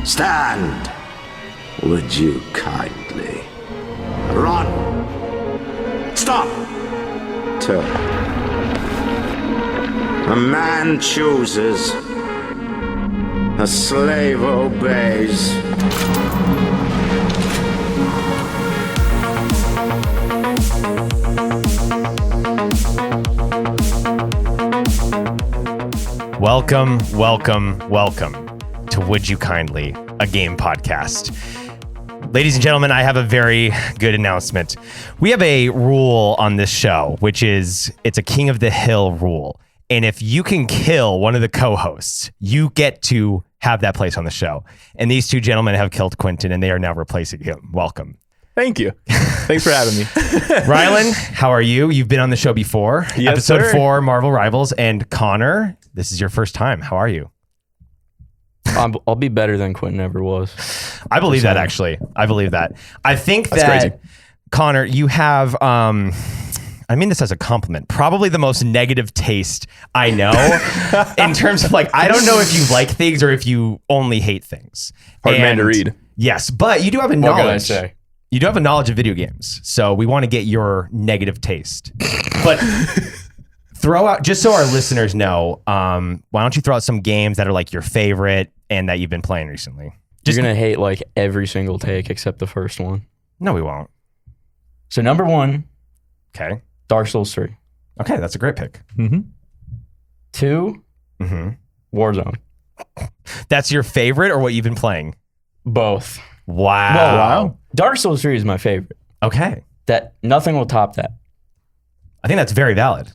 Stand! Would you kindly? Run! Stop! Turn. A man chooses. A slave obeys. Welcome to Would You Kindly, a game podcast. Ladies and gentlemen, I have a very good announcement. We have a rule on this show, which is it's a King of the Hill rule. And if you can kill one of the co-hosts, you get to have that place on the show. And these two gentlemen have killed Quentin, and they are now replacing him. Welcome. Thank you. Thanks for having me. Rylan, how are you? You've been on the show before. Yes, Episode sir. 4, Marvel Rivals. And Connor, this is your first time. How are you? I'll be better than Quentin ever was. I believe that, actually. I believe that. I think That's that, crazy. Connor, you have, I mean this as a compliment, probably the most negative taste I know in terms of like, I don't know if you like things or if you only hate things. Hard man to read. Yes, but you do have a What can I knowledge. say? You do have a knowledge of video games. So we want to get your negative taste. But throw out, just so our listeners know, why don't you throw out some games that are like your favorite and that you've been playing recently? You're going to hate like every single take except the first one. No, we won't. So number 1, Okay. Dark Souls 3. Okay, that's a great pick. 2, Warzone. That's your favorite or what you've been playing? Both. Wow. Dark Souls 3 is my favorite. Okay. That nothing will top that. I think that's very valid.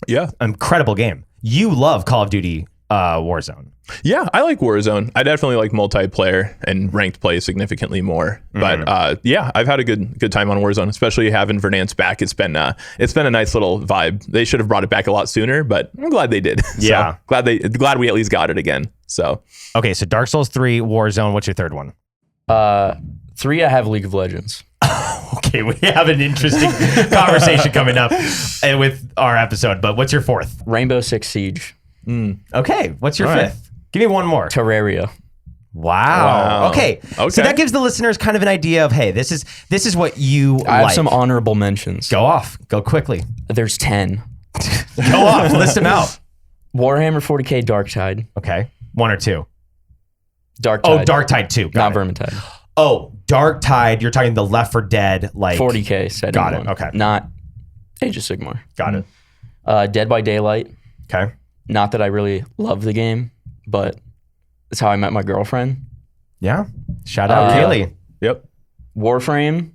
Yeah. Incredible game. You love Call of Duty Warzone. Yeah, I like Warzone. I definitely like multiplayer and ranked play significantly more. But yeah, I've had a good time on Warzone, especially having Vernance back. It's been a nice little vibe. They should have brought it back a lot sooner, but I'm glad they did. Yeah. So glad we at least got it again. So Okay, so Dark Souls 3, Warzone. What's your third one? 3, I have League of Legends. Okay, we have an interesting conversation coming up with our episode, but what's your fourth? Rainbow Six Siege. Okay, what's your All right. fifth? Give me one more. Terraria. Wow. Okay. So Okay. that gives the listeners kind of an idea of, hey, this is what you I have like. some honorable mentions. Go off. Go quickly. There's 10. Go off. List them out. Warhammer 40k Darktide. Okay. One or two. Darktide. Oh, Darktide 2. Not Got it. Vermintide. Oh, Darktide. You're talking the Left 4 Dead, like 40k setting. Got it, one. okay. Not Age of Sigmar. Got it. Dead by Daylight. Okay. Not that I really love the game, but it's how I met my girlfriend. Yeah. Shout out Kaylee. yep. Warframe.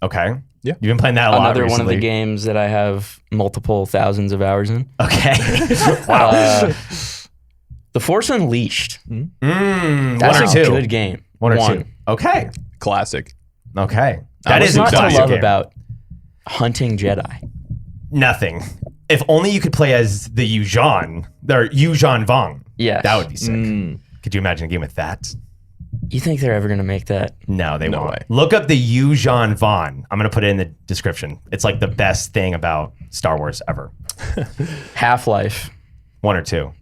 Okay. Yeah. You've been playing that a lot Another recently. one of the games that I have multiple thousands of hours in. Okay. Wow. The Force Unleashed. That's That's one or a two. good game. One or two. Okay. Classic. Okay. That That was is What's a not to classic love game. about hunting Jedi? Nothing. If only you could play as the Yuuzhan, or Yuuzhan Vong. Yes. That would be sick. Could you imagine a game with that? You think they're ever going to make that? No, they No won't. way. Look up the Yuuzhan Vong. I'm going to put it in the description. It's like the best thing about Star Wars ever. Half-Life. One or two.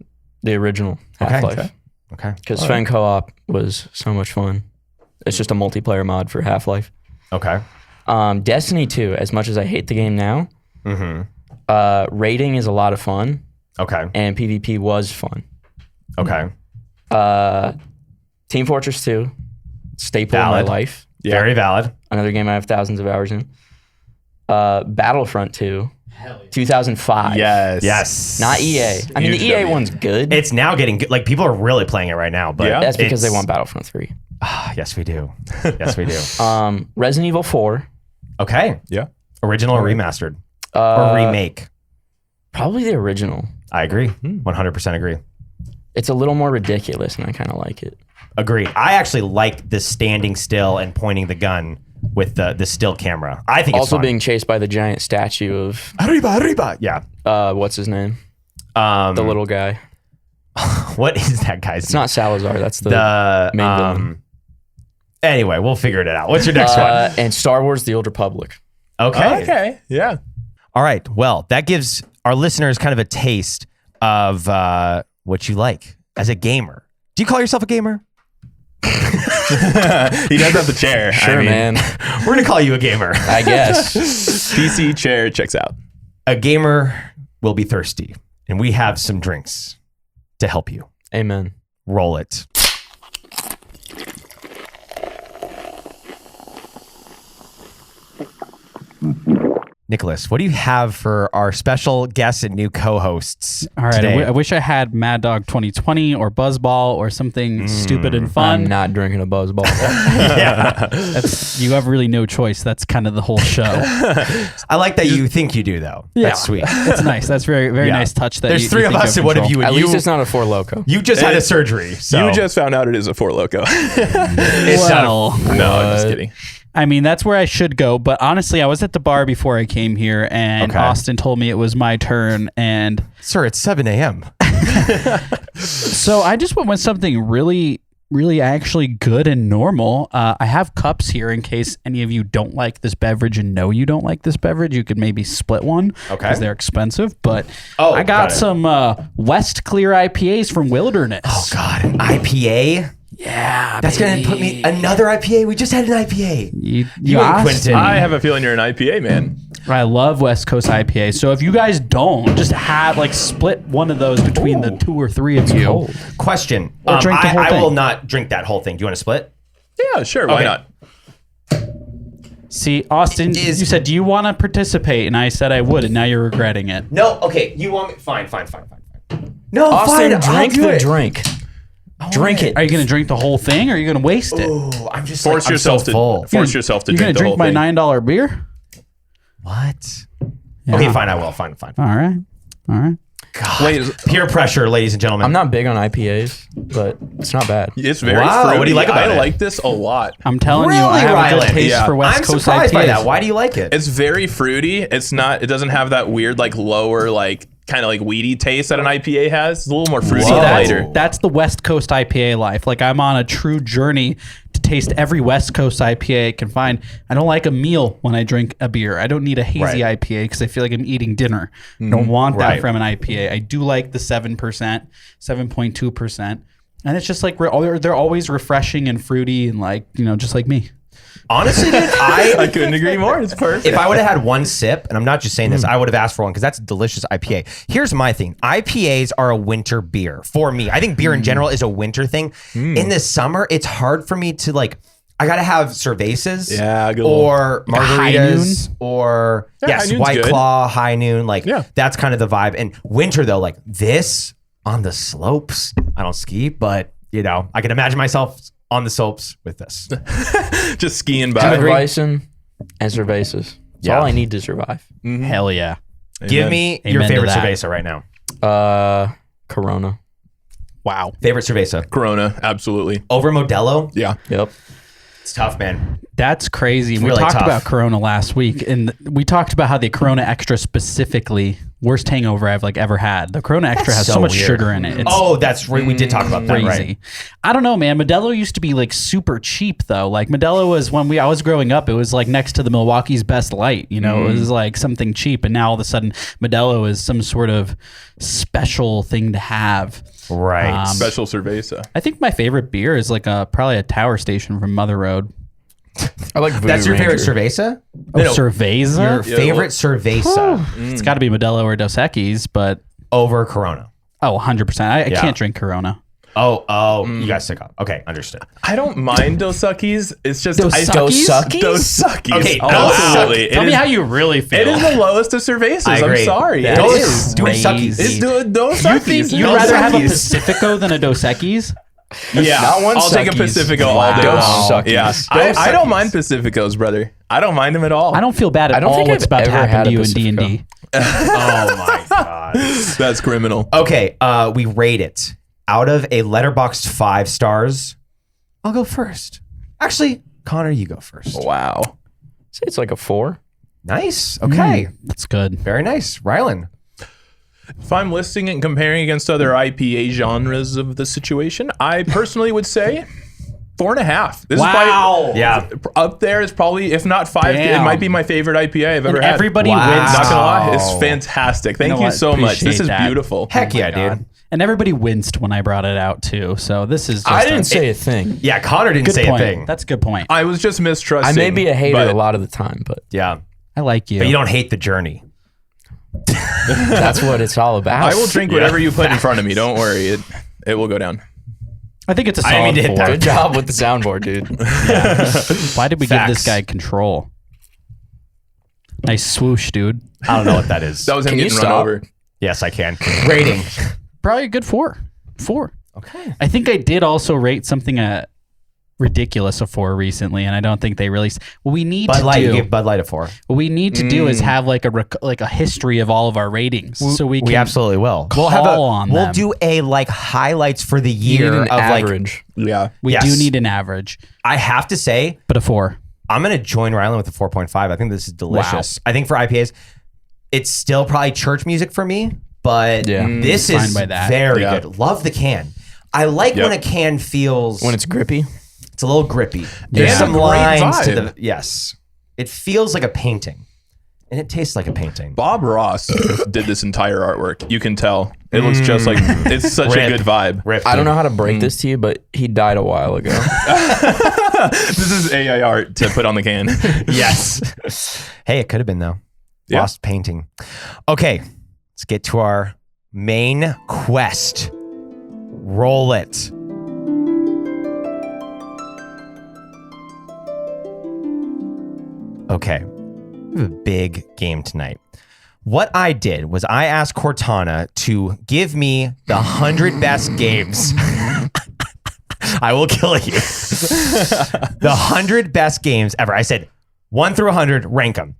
The original Half-Life. Okay. Because Sven Co-op was so much fun. It's just a multiplayer mod for Half-Life. Okay. Destiny 2, as much as I hate the game now, raiding is a lot of fun, Okay. and PvP was fun. Okay. Team Fortress 2, staple Valid. of my life. Yeah. Very valid. Another game I have thousands of hours in. Battlefront 2, 2005. Yes. Not EA. I mean, the Huge EA W. one's good. It's now getting good. Like, people are really playing it right now. But Yeah? That's because they it's- want Battlefront 3. Yes, we do. Yes, we do. Resident Evil 4. Okay. Yeah. Original or remastered? Or remake? Probably the original. I agree. 100% agree. It's a little more ridiculous, and I kind of like it. Agreed. I actually like the standing still and pointing the gun with the still camera. I think it's Also fun. being chased by the giant statue of, Arriba, arriba. Yeah. what's his name? The The little guy. What is that guy's It's not Salazar. That's the the main villain. Anyway, we'll figure it out. What's your next one? And Star Wars: The Old Republic. Okay. Okay. Yeah. All right. Well, that gives our listeners kind of a taste of what you like as a gamer. Do you call yourself a gamer? He does have the chair. Sure, man. We're gonna call you a gamer. I guess. PC chair checks out. A gamer will be thirsty, and we have some drinks to help you. Amen. Roll it. Nicholas, what do you have for our special guests and new co-hosts? All right, today? I wish I had Mad Dog 2020 or Buzzball or something stupid and I'm fun. not drinking a Buzzball. Yeah. You have really no choice. That's kind of the whole show. I like that you think you do, though. Yeah. That's sweet. It's nice. That's very, very Yeah. nice touch. That There's you three of think us, and what have control. you? At And least you, it's not a Four Loko. you just had a surgery. So. You just found out it is a Four Loko. It's not a- Well, No, I'm just kidding. I mean, that's where I should go. But honestly, I was at the bar before I came here, and Okay. Austin told me it was my turn. And Sir, it's 7 a.m. so I just went with something really, really actually good and normal. I have cups here in case any of you don't like this beverage and know you don't like this beverage. You could maybe split one Okay. because they're expensive. But Oh, I got got it. some West Clear IPAs from Wilderness. Oh, God. An IPA? Yeah, That's going to put me another IPA. We just had an IPA. You You and asked Quentin. me. I have a feeling you're an IPA man. I love West Coast IPA. So if you guys don't, just have split one of those between the two or three of you. Question. Or drink the whole I thing. will not drink that whole thing. Do you want to split? Yeah, sure. Why Okay. not? See, Austin, you said, do you want to participate? And I said I would, and now you're regretting it. No. Okay. You want me? Fine. No, Austin, fine. drink I'll do the it. drink. Drink it. Are you going to drink the whole thing, or are you going to waste it? Ooh, I'm just Force I'm yourself so full. to force yourself to You're drink gonna the whole drink my thing. $9 beer? What? Yeah. Okay, fine. I will. Fine. All right. God. Wait, Peer pressure, ladies and gentlemen. I'm not big on IPAs, but it's not bad. it's very Wow, fruity. what do you like about I it? like this a lot. I'm telling Really, you, I have a Rylan? good taste Yeah. for West I'm Coast surprised IPAs. by that. Why do you like it? It's very fruity. It's not. It doesn't have that weird lower kind of weedy taste that an IPA has. It's a little more fruity, See, and that's, lighter. that's the West Coast IPA life. I'm on a true journey to taste every West Coast IPA I can find. I don't like a meal when I drink a beer. I don't need a hazy Right. IPA because I feel like I'm eating dinner. I don't want that Right. from an IPA. I do like the 7%, 7.2%. And it's just they're always refreshing and fruity and just like me. Honestly, dude, I couldn't agree more. It's perfect. if I would have had one sip, and I'm not just saying this, I would have asked for one because that's a delicious IPA. Here's my thing. IPAs are a winter beer for me. I think beer in general is a winter thing. In the summer, it's hard for me to I got to have cervezas Yeah, good or High margaritas or Yeah, High Noon's White good. Claw, High Noon. Yeah. That's kind of the vibe. And winter though, this on the slopes, I don't ski, but I can imagine myself on the slopes with this. Just skiing by. Hefeweizen and cervezas. That's Yeah. all I need to survive. Hell yeah. Give me your Amen to favorite that. cerveza right now. Corona. Wow. Favorite cerveza. Corona, absolutely. Over Modelo? Yeah. Yep. It's tough, man. That's crazy. We really talked tough. about Corona last week, and we talked about how the Corona Extra specifically, worst hangover I've ever had. The Corona Extra has so much weird. sugar in it. It's That's right. We did talk about that, crazy. right? I don't know, man. Modelo used to be super cheap though. Modelo was when I was growing up, it was next to the Milwaukee's Best Light. It was something cheap, and now all of a sudden Modelo is some sort of special thing to have. Right. Special cerveza. I think my favorite beer is probably a Tower Station from Mother Road. I like Voodoo That's your favorite Ranger. cerveza? Cerveza? Your favorite cerveza It's got to be Modelo or Dos Equis, but over Corona. 100%. I Yeah. can't drink Corona. You guys took off. Okay, understood. I don't mind Dos Equis. It's just Dos Equis? Dos Equis. Okay, absolutely. Tell It me is- how you really feel. It is the lowest of cervezas. I agree. I'm sorry. That It is is. Dos crazy. Equis. It's Dos You Equis. think you'd Dos rather have a Equis. Pacifico than a Dos Equis? Yeah, Not one I'll take a Suckies. Pacifico all Wow. day Dos long. Suckies. Yeah, Dos I don't Suckies. mind Pacificos, brother. I don't mind them at all. I don't feel bad at I don't all think what's I've about to ever happen had to a you in Pacifico. D&D. Oh my God. That's criminal. Okay, we rate it. Out of a letterboxed 5 stars, I'll go first. Actually, Connor, you go first. Wow. Say it's like a 4. Nice. Okay. That's good. Very nice. Rylan. If I'm listing and comparing against other IPA genres of the situation, I personally would say 4.5. This is probably Yeah. up there. It's probably, if not 5, Damn. it might be my favorite IPA I've ever And had. everybody Wow. wins. Not gonna lie, Wow. it's fantastic. Thank know you what? so much. This Appreciate is that. beautiful. Heck Oh my yeah, God. dude. And everybody winced when I brought it out too. So this is. Just I didn't say a thing. Yeah, Connor didn't Good say point. a thing. That's a good point. I was just mistrusting. I may be a hater but a lot of the time, but Yeah, I like you. but you don't hate the journey. that's what it's all about. I will drink whatever you put in front of me. Don't worry. It will go down. I think it's a I didn't solid mean to hit 4. that. Good job with the soundboard, dude. Why did we give this Facts. guy control? Nice swoosh, dude. I don't know what that is. That was him Can you getting run stop? over. Yes, I can. Rating. Probably a good 4. 4. Okay. I think I did also rate something ridiculous a 4 recently, and I don't think they really. What we need Bud to Light. You do. gave Bud Light a 4. What we need to do is have like a history of all of our ratings, so we can We absolutely will. call on We'll them. do a like highlights for the You year need an of like. average. Yeah. We Yes. do need an average, I have to say, but a 4. I'm gonna join Rylan with a 4.5. I think this is delicious. I think for IPAs, it's still probably church music for me, but Yeah. this Fine is by that. very Yeah. good. Love the can. I like Yep. when a can feels When it's grippy. it's a little grippy. There's Yeah. some Great lines to vibe. the yes. It feels like a painting, and it tastes like a painting. Bob Ross did this entire artwork. You can tell. It looks just like it's such Rip. a good vibe. Rip, I don't know how to break this to you, but he died a while ago. This is AI art to put on the can. Yes. Hey, it could have been though. Yeah. Lost painting. Okay, let's get to our main quest. Roll it. Okay, we have a big game tonight. What I did was I asked Cortana to give me the 100 best games. I will kill you. The 100 best games ever. I said 1 through 100, rank them.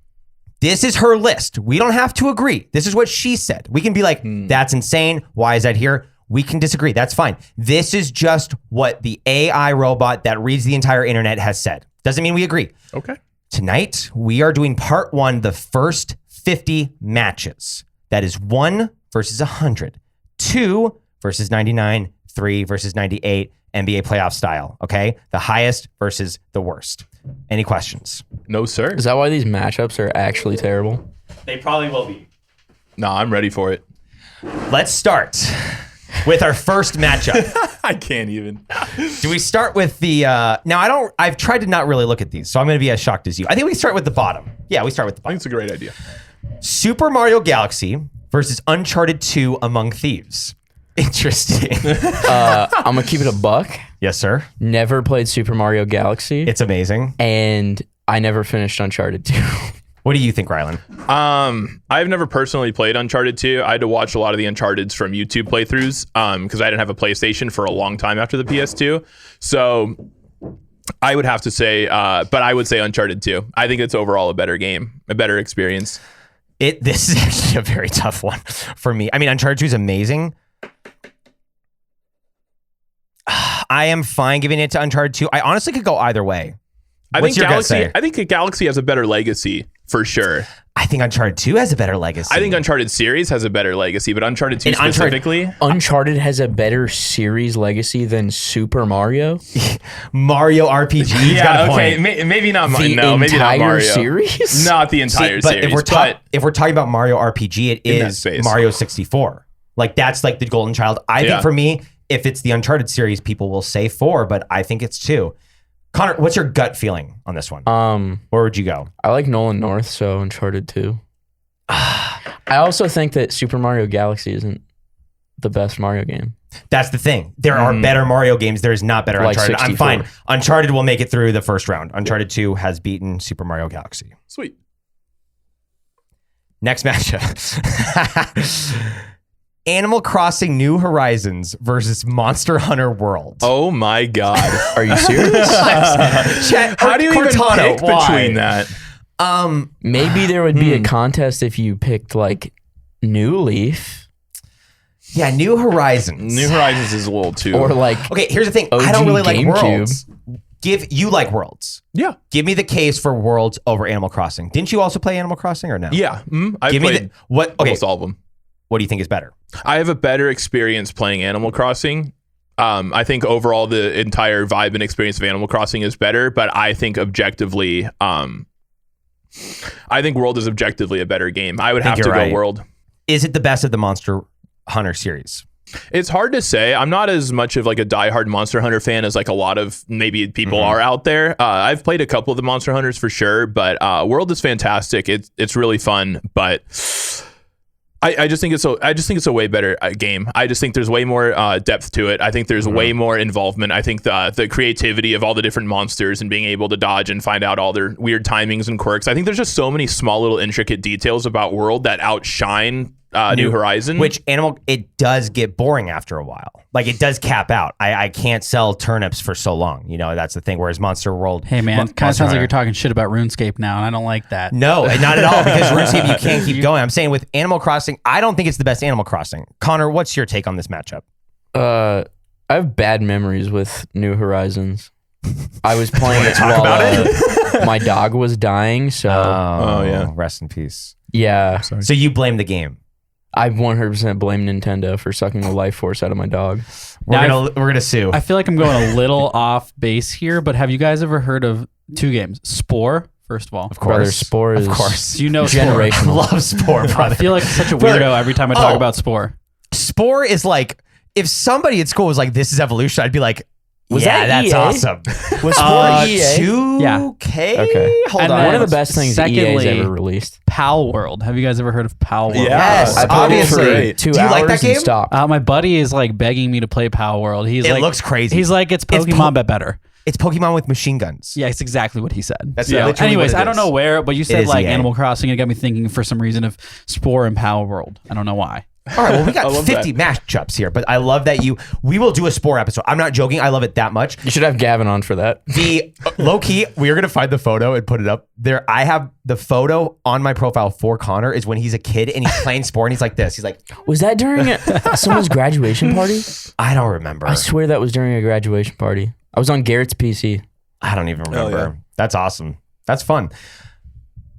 This is her list. We don't have to agree. This is what she said. We can be like, that's insane. Why is that here? We can disagree. That's fine. This is just what the AI robot that reads the entire internet has said. Doesn't mean we agree. Okay. Tonight, we are doing part 1, the first 50 matches. That is 1 versus 100, 2 versus 99, 3 versus 98, NBA playoff style. Okay? The highest versus the worst. Any questions? No, sir. Is that why these matchups are actually terrible? They probably will be. No, I'm ready for it. Let's start with our first matchup. I can't even. Do we start with the now I've tried to not really look at these, so I'm going to be as shocked as you. I think we start with the bottom. Yeah, we start with the I bottom. think it's a great idea. Super Mario Galaxy versus Uncharted 2 Among Thieves. Interesting. I'm going to keep it a buck. Yes, sir. Never played Super Mario Galaxy. It's amazing. and I never finished Uncharted 2. What do you think, Rylan? I've never personally played Uncharted 2. I had to watch a lot of the Uncharteds from YouTube playthroughs because I didn't have a PlayStation for a long time after the PS2. So I would have to say, but I would say Uncharted 2. I think it's overall a better game, a better experience. This is actually a very tough one for me. I mean, Uncharted 2 is amazing. I am fine giving it to Uncharted 2. I honestly could go either way. What's your gut say? I think Galaxy has a better legacy for sure. I think Uncharted 2 has a better legacy. I think Uncharted series has a better legacy, but Uncharted 2 And Uncharted- specifically, Uncharted has a better series legacy than Super Mario. Mario RPG. got a point. maybe not. The No, maybe not entire Mario. series? Not the See, entire but series. if we're talking about Mario RPG, it In that is space. Mario 64. Like that's like the golden child. I Yeah. think for me, if it's the Uncharted series, people will say 4, but I think it's 2. Connor, what's your gut feeling on this one? Where would you go? I like Nolan North, so Uncharted 2. I also think that Super Mario Galaxy isn't the best Mario game. That's the thing. There are better Mario games. There is not better Like Uncharted. 64. I'm fine. Uncharted will make it through the first round. Uncharted 2 has beaten Super Mario Galaxy. Sweet. Next matchup. Animal Crossing New Horizons versus Monster Hunter World. Oh my God. Are you serious? How do you even Cortana, pick why? between that? Maybe there would be a contest if you picked like New Leaf Yeah, New Horizons. New Horizons is a little too. or like Okay, here's the thing. I OG don't really like GameCube. Worlds. You like Worlds. yeah. Give me the case for Worlds over Animal Crossing. Didn't you also play Animal Crossing or no? Yeah. I Give played me what? Okay, almost all of them. what do you think is better? I have a better experience playing Animal Crossing. I think overall the entire vibe and experience of Animal Crossing is better, but I think objectively, I think World is objectively a better game. I would have to you're go right. World. Is it the best of the Monster Hunter series? It's hard to say. I'm not as much of like a diehard Monster Hunter fan as like a lot of maybe people are out there. I've played a couple of the Monster Hunters for sure, but World is fantastic. It's really fun, but I just think it's a way better game. I just think there's way more depth to it. I think there's way more involvement. I think the creativity of all the different monsters and being able to dodge and find out all their weird timings and quirks. I think there's just so many small little intricate details about World that outshine New Horizon. Which it does get boring after a while. Like it does cap out. I can't sell turnips for so long. You know, that's the thing. Whereas Monster World, Hey man, kind of sounds like you're talking shit about RuneScape now, and I don't like that. No, not at all. Because RuneScape, you can't keep going. I'm saying with Animal Crossing, I don't think it's the best Animal Crossing. Connor, what's your take on this matchup? I have bad memories with New Horizons. I was playing it talk while my dog was dying. So Oh yeah. Rest in peace. yeah, So you blame the game. I 100% blame Nintendo for sucking the life force out of my dog. We're gonna sue. I feel like I'm going a little off base here, but have you guys ever heard of two games? Spore, first of all. Of course. Brother, Spore is Of course. Do you know Spore? generational. Love Spore, I brother. feel like such a Brother. weirdo every time I talk about Spore. Spore is like, if somebody at school was like, "This is evolution," I'd be like, Was "Yeah, that that's EA? awesome." Was Spore EA? 2K. Okay. Hold And on. then One of the best things EA's Secondly, ever released. Pal World. Have you guys ever heard of Pal World? Yes, I played obviously. it for 2 Do you hours like that game? and stopped. My buddy is like begging me to play Pal World. He's It like, looks crazy. He's like, it's It's Pokemon, but better. It's Pokemon with machine guns. Yeah, it's exactly what he said. That's Yeah. literally Anyways, what it I don't is. know where, but you It said is like EA. Animal Crossing. It got me thinking for some reason of Spore and Pal World. I don't know why. All right, well, we got I love 50 matchups here, but I love that we will do a Spore episode. I'm not joking. I love it that much. You should have Gavin on for that. The low key, we are going to find the photo and put it up there. I have the photo on my profile for Connor is when he's a kid and he's playing Spore and he's like this. He's like, Was that during someone's graduation party? I don't remember. I swear that was during a graduation party. I was on Garrett's PC. I don't even remember. yeah. That's awesome. That's fun.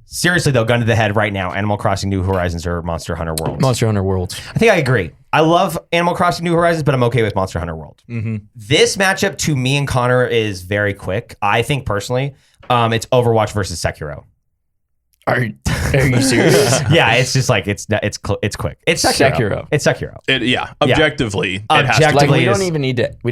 Seriously, though, gun to the head right now, Animal Crossing New Horizons or Monster Hunter World? Monster Hunter Worlds. I think I agree. I love Animal Crossing New Horizons, but I'm okay with Monster Hunter World. This matchup to me and Connor is very quick. I think personally, it's Overwatch versus Sekiro. Are you serious? Yeah, it's just like it's quick. It's Sekiro. It's Sekiro. Objectively, it has to. Objectively. Like we is-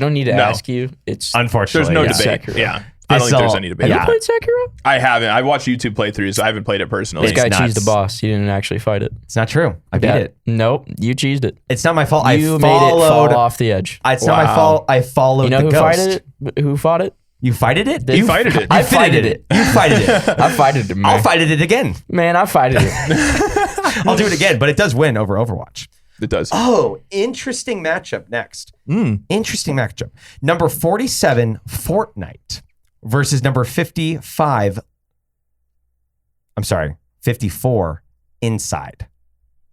don't need to No. ask you. It's Unfortunately, There's no yeah. debate. Sekiro. Yeah. I don't think there's any debate. Yeah. Have you played Sekiro? I haven't. I watched YouTube playthroughs. I haven't played it personally. This guy nuts. cheesed the boss. He didn't actually fight it. It's not true. I beat it. Nope, you cheesed it. It's not my fault. You I made it followed. fall off the edge. It's not my fault. I followed You know the who ghost. fighted it? Who fought it? You fighted it? You fighted it. I I fighted fighted it. You fighted it. I fighted it, man. I'll fight it again. Man, I fighted it. I'll do it again, but it does win over Overwatch. It does. Oh, interesting matchup next. Interesting matchup. Number 47, Fortnite versus number 55. I'm sorry, 54, Inside.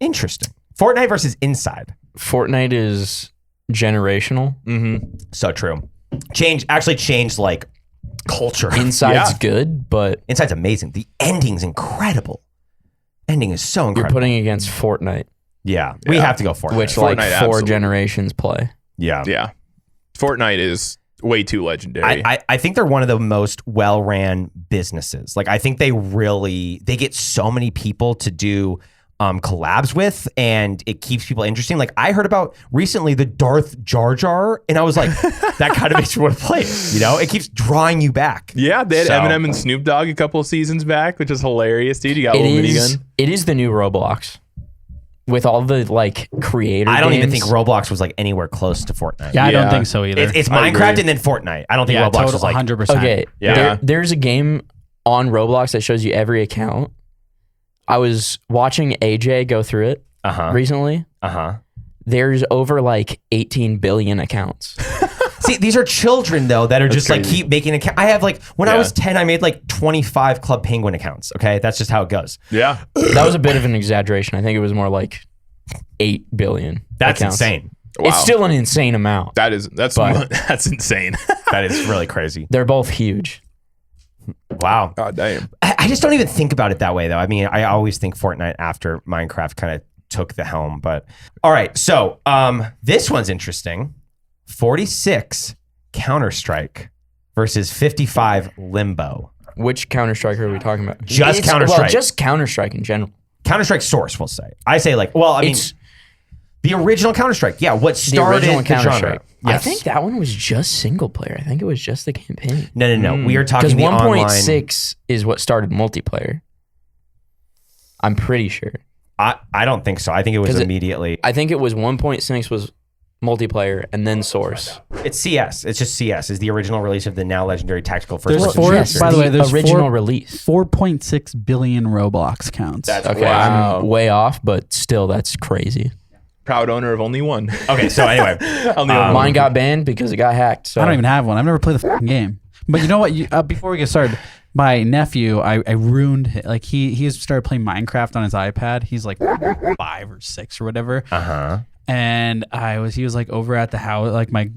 Interesting. Fortnite versus Inside. Fortnite is generational. So true. Actually changed like culture. Inside's Yeah. good, but Inside's amazing. The ending's incredible. Ending is so you're incredible. putting against Fortnite, Yeah, we have to go Fortnite. which Fortnite, like four absolutely. generations play. yeah. Yeah. Fortnite is way too legendary. I think they're one of the most well-ran businesses. Like I think they get so many people to do collabs with, and it keeps people interesting. Like I heard about recently the Darth Jar Jar, and I was like, that kind of makes me want to play it. You know, it keeps drawing you back. yeah, they had So- Eminem and Snoop Dogg a couple of seasons back, which is hilarious, dude. You got a It little is. minigun. It is the new Roblox with all the like creator. I don't even games. think Roblox was like anywhere close to Fortnite. Yeah, I don't Yeah. think so either. It's I Minecraft agree. and then Fortnite. I don't think yeah, Roblox total was like 100%. Okay, Yeah. there's a game on Roblox that shows you every account. I was watching AJ go through it recently. There's over like 18 billion accounts. See, these are children though that are just like crazy. keep making account. I have like when I Yeah. was 10, I made like 25 Club Penguin accounts. Okay, that's just how it goes. Yeah. That was a bit of an exaggeration. I think it was more like 8 billion. That's accounts. insane. Wow. It's still an insane amount. that's But- that's insane. That is really crazy. They're both huge. Wow. God damn. I just don't even think about it that way though. I mean, I always think Fortnite after Minecraft kind of took the helm. But all right, so this one's interesting. 46 Counter-Strike versus 55 Limbo. Which Counter-Strike are we talking about? Just It's- Counter-Strike. Well, just Counter-Strike in general. Counter-Strike Source, we'll say. I say like, well, I mean, It's The original Counter-Strike. Yeah, what The started original the Counter-Strike. genre. Yes. I think that one was just single player. I think it was just the campaign. No. We are talking Because the online. 1.6 is what started multiplayer. I'm pretty sure. I don't think so. I think it was 'Cause immediately. I think it was 1.6 was multiplayer and then Source. It's CS. It's just CS. Is the original release of the now legendary tactical first There's person four- shooter. by the way, there's original four- release. 4.6 billion Roblox counts. Okay, Wow. I'm way off, but still, that's crazy. Proud owner of only one. Okay, so anyway, Only one. Mine got banned because it got hacked. So I don't even have one. I've never played the fucking game. But you know what? Before we get started, my nephew, I ruined. He has started playing Minecraft on his iPad. He's like 5 or 6 or whatever. And he was like over at the house, like my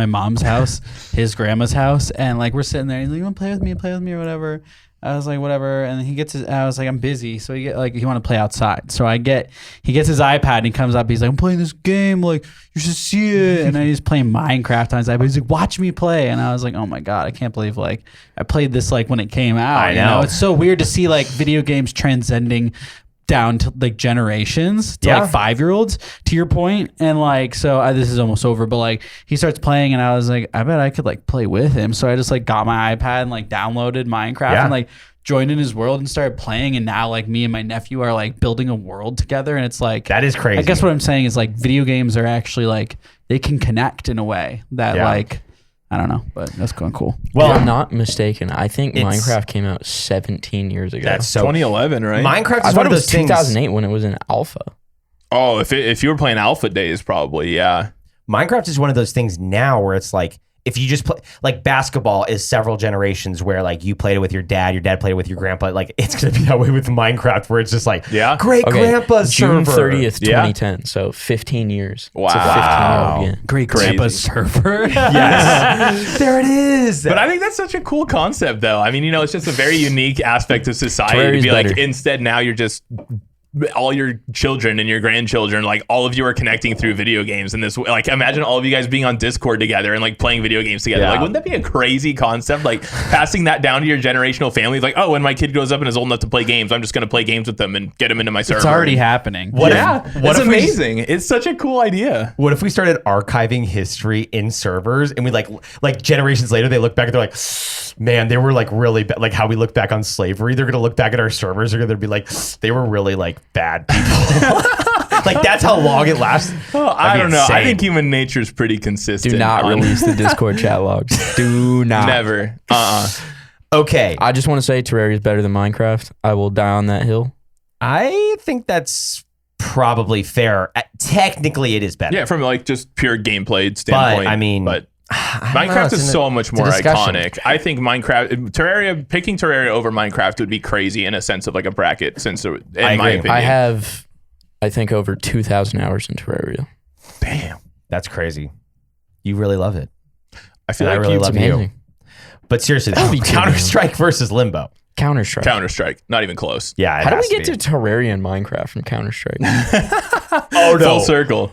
mom's house, his grandma's house, and like we're sitting there. He's like, "You want to play with me or whatever?" I was like, "Whatever." And then I was like, "I'm busy," so he want to play outside. So he gets his iPad and he comes up. He's like, "I'm playing this game. Like, you should see it." And then he's playing Minecraft on his iPad. He's like, "Watch me play." And I was like, "Oh my god, I can't believe like I played this like when it came out." I know. You know? It's so weird to see like video games transcending down to like generations to like 5-year-olds, to your point. And like, so this is almost over, but like he starts playing and I was like, I bet I could like play with him. So I just like got my iPad and like downloaded Minecraft and like joined in his world and started playing. And now like me and my nephew are like building a world together. And it's like, that is crazy. I guess what I'm saying is like video games are actually like, they can connect in a way that like, I don't know, but that's going cool. Well, if I'm not mistaken, I think Minecraft came out 17 years ago. That's so 2011, right? Minecraft I is thought one it of was those things. 2008 when it was in alpha. Oh, if you were playing alpha days, probably, yeah. Minecraft is one of those things now where it's like, if you just play, like basketball is several generations where like you played it with your dad played it with your grandpa. Like it's going to be that way with Minecraft where it's just like, great grandpa's June server. 30th, 2010. So 15 years. Wow. It's a 15-year-old game. Great grandpa's server. Yes. There it is. But I think that's such a cool concept, though. I mean, you know, it's just a very unique aspect of society Terraria's to be like, better. instead now you're just all your children and your grandchildren, like all of you are connecting through video games in this way. Like imagine all of you guys being on Discord together and like playing video games together. Like wouldn't that be a crazy concept? Like passing that down to your generational family. Like, oh, when my kid grows up and is old enough to play games, I'm just going to play games with them and get them into my server. It's already happening. What It's if we- amazing. It's such a cool idea. What if we started archiving history in servers and we like generations later, they look back and they're like, man, they were like really bad. Like how we look back on slavery. They're going to look back at our servers. They're going to be like, they were really like bad people. Like that's how long it lasts. Oh, I don't know. I insane. think human nature is pretty consistent. Do not on- release the Discord chat logs. Do not. Never. Okay. I just want to say Terraria is better than Minecraft. I will die on that hill. I think that's probably fair. Technically, it is better. Yeah, from like just pure gameplay standpoint. I mean, but I don't know, Minecraft it's is a- so much it's a more discussion. iconic. I think picking Terraria over Minecraft would be crazy in a sense of like a bracket, since in my agree. opinion. I have, I think, over 2,000 hours in Terraria. Damn. That's crazy. You really love it. I feel And I like really you love amazing. you. But seriously, That would be too Counter-Strike versus Limbo. Counter-Strike. Counter-Strike, not even close. Yeah. it How do has we get be. to Terraria and Minecraft from Counter-Strike? Oh, no. Full circle.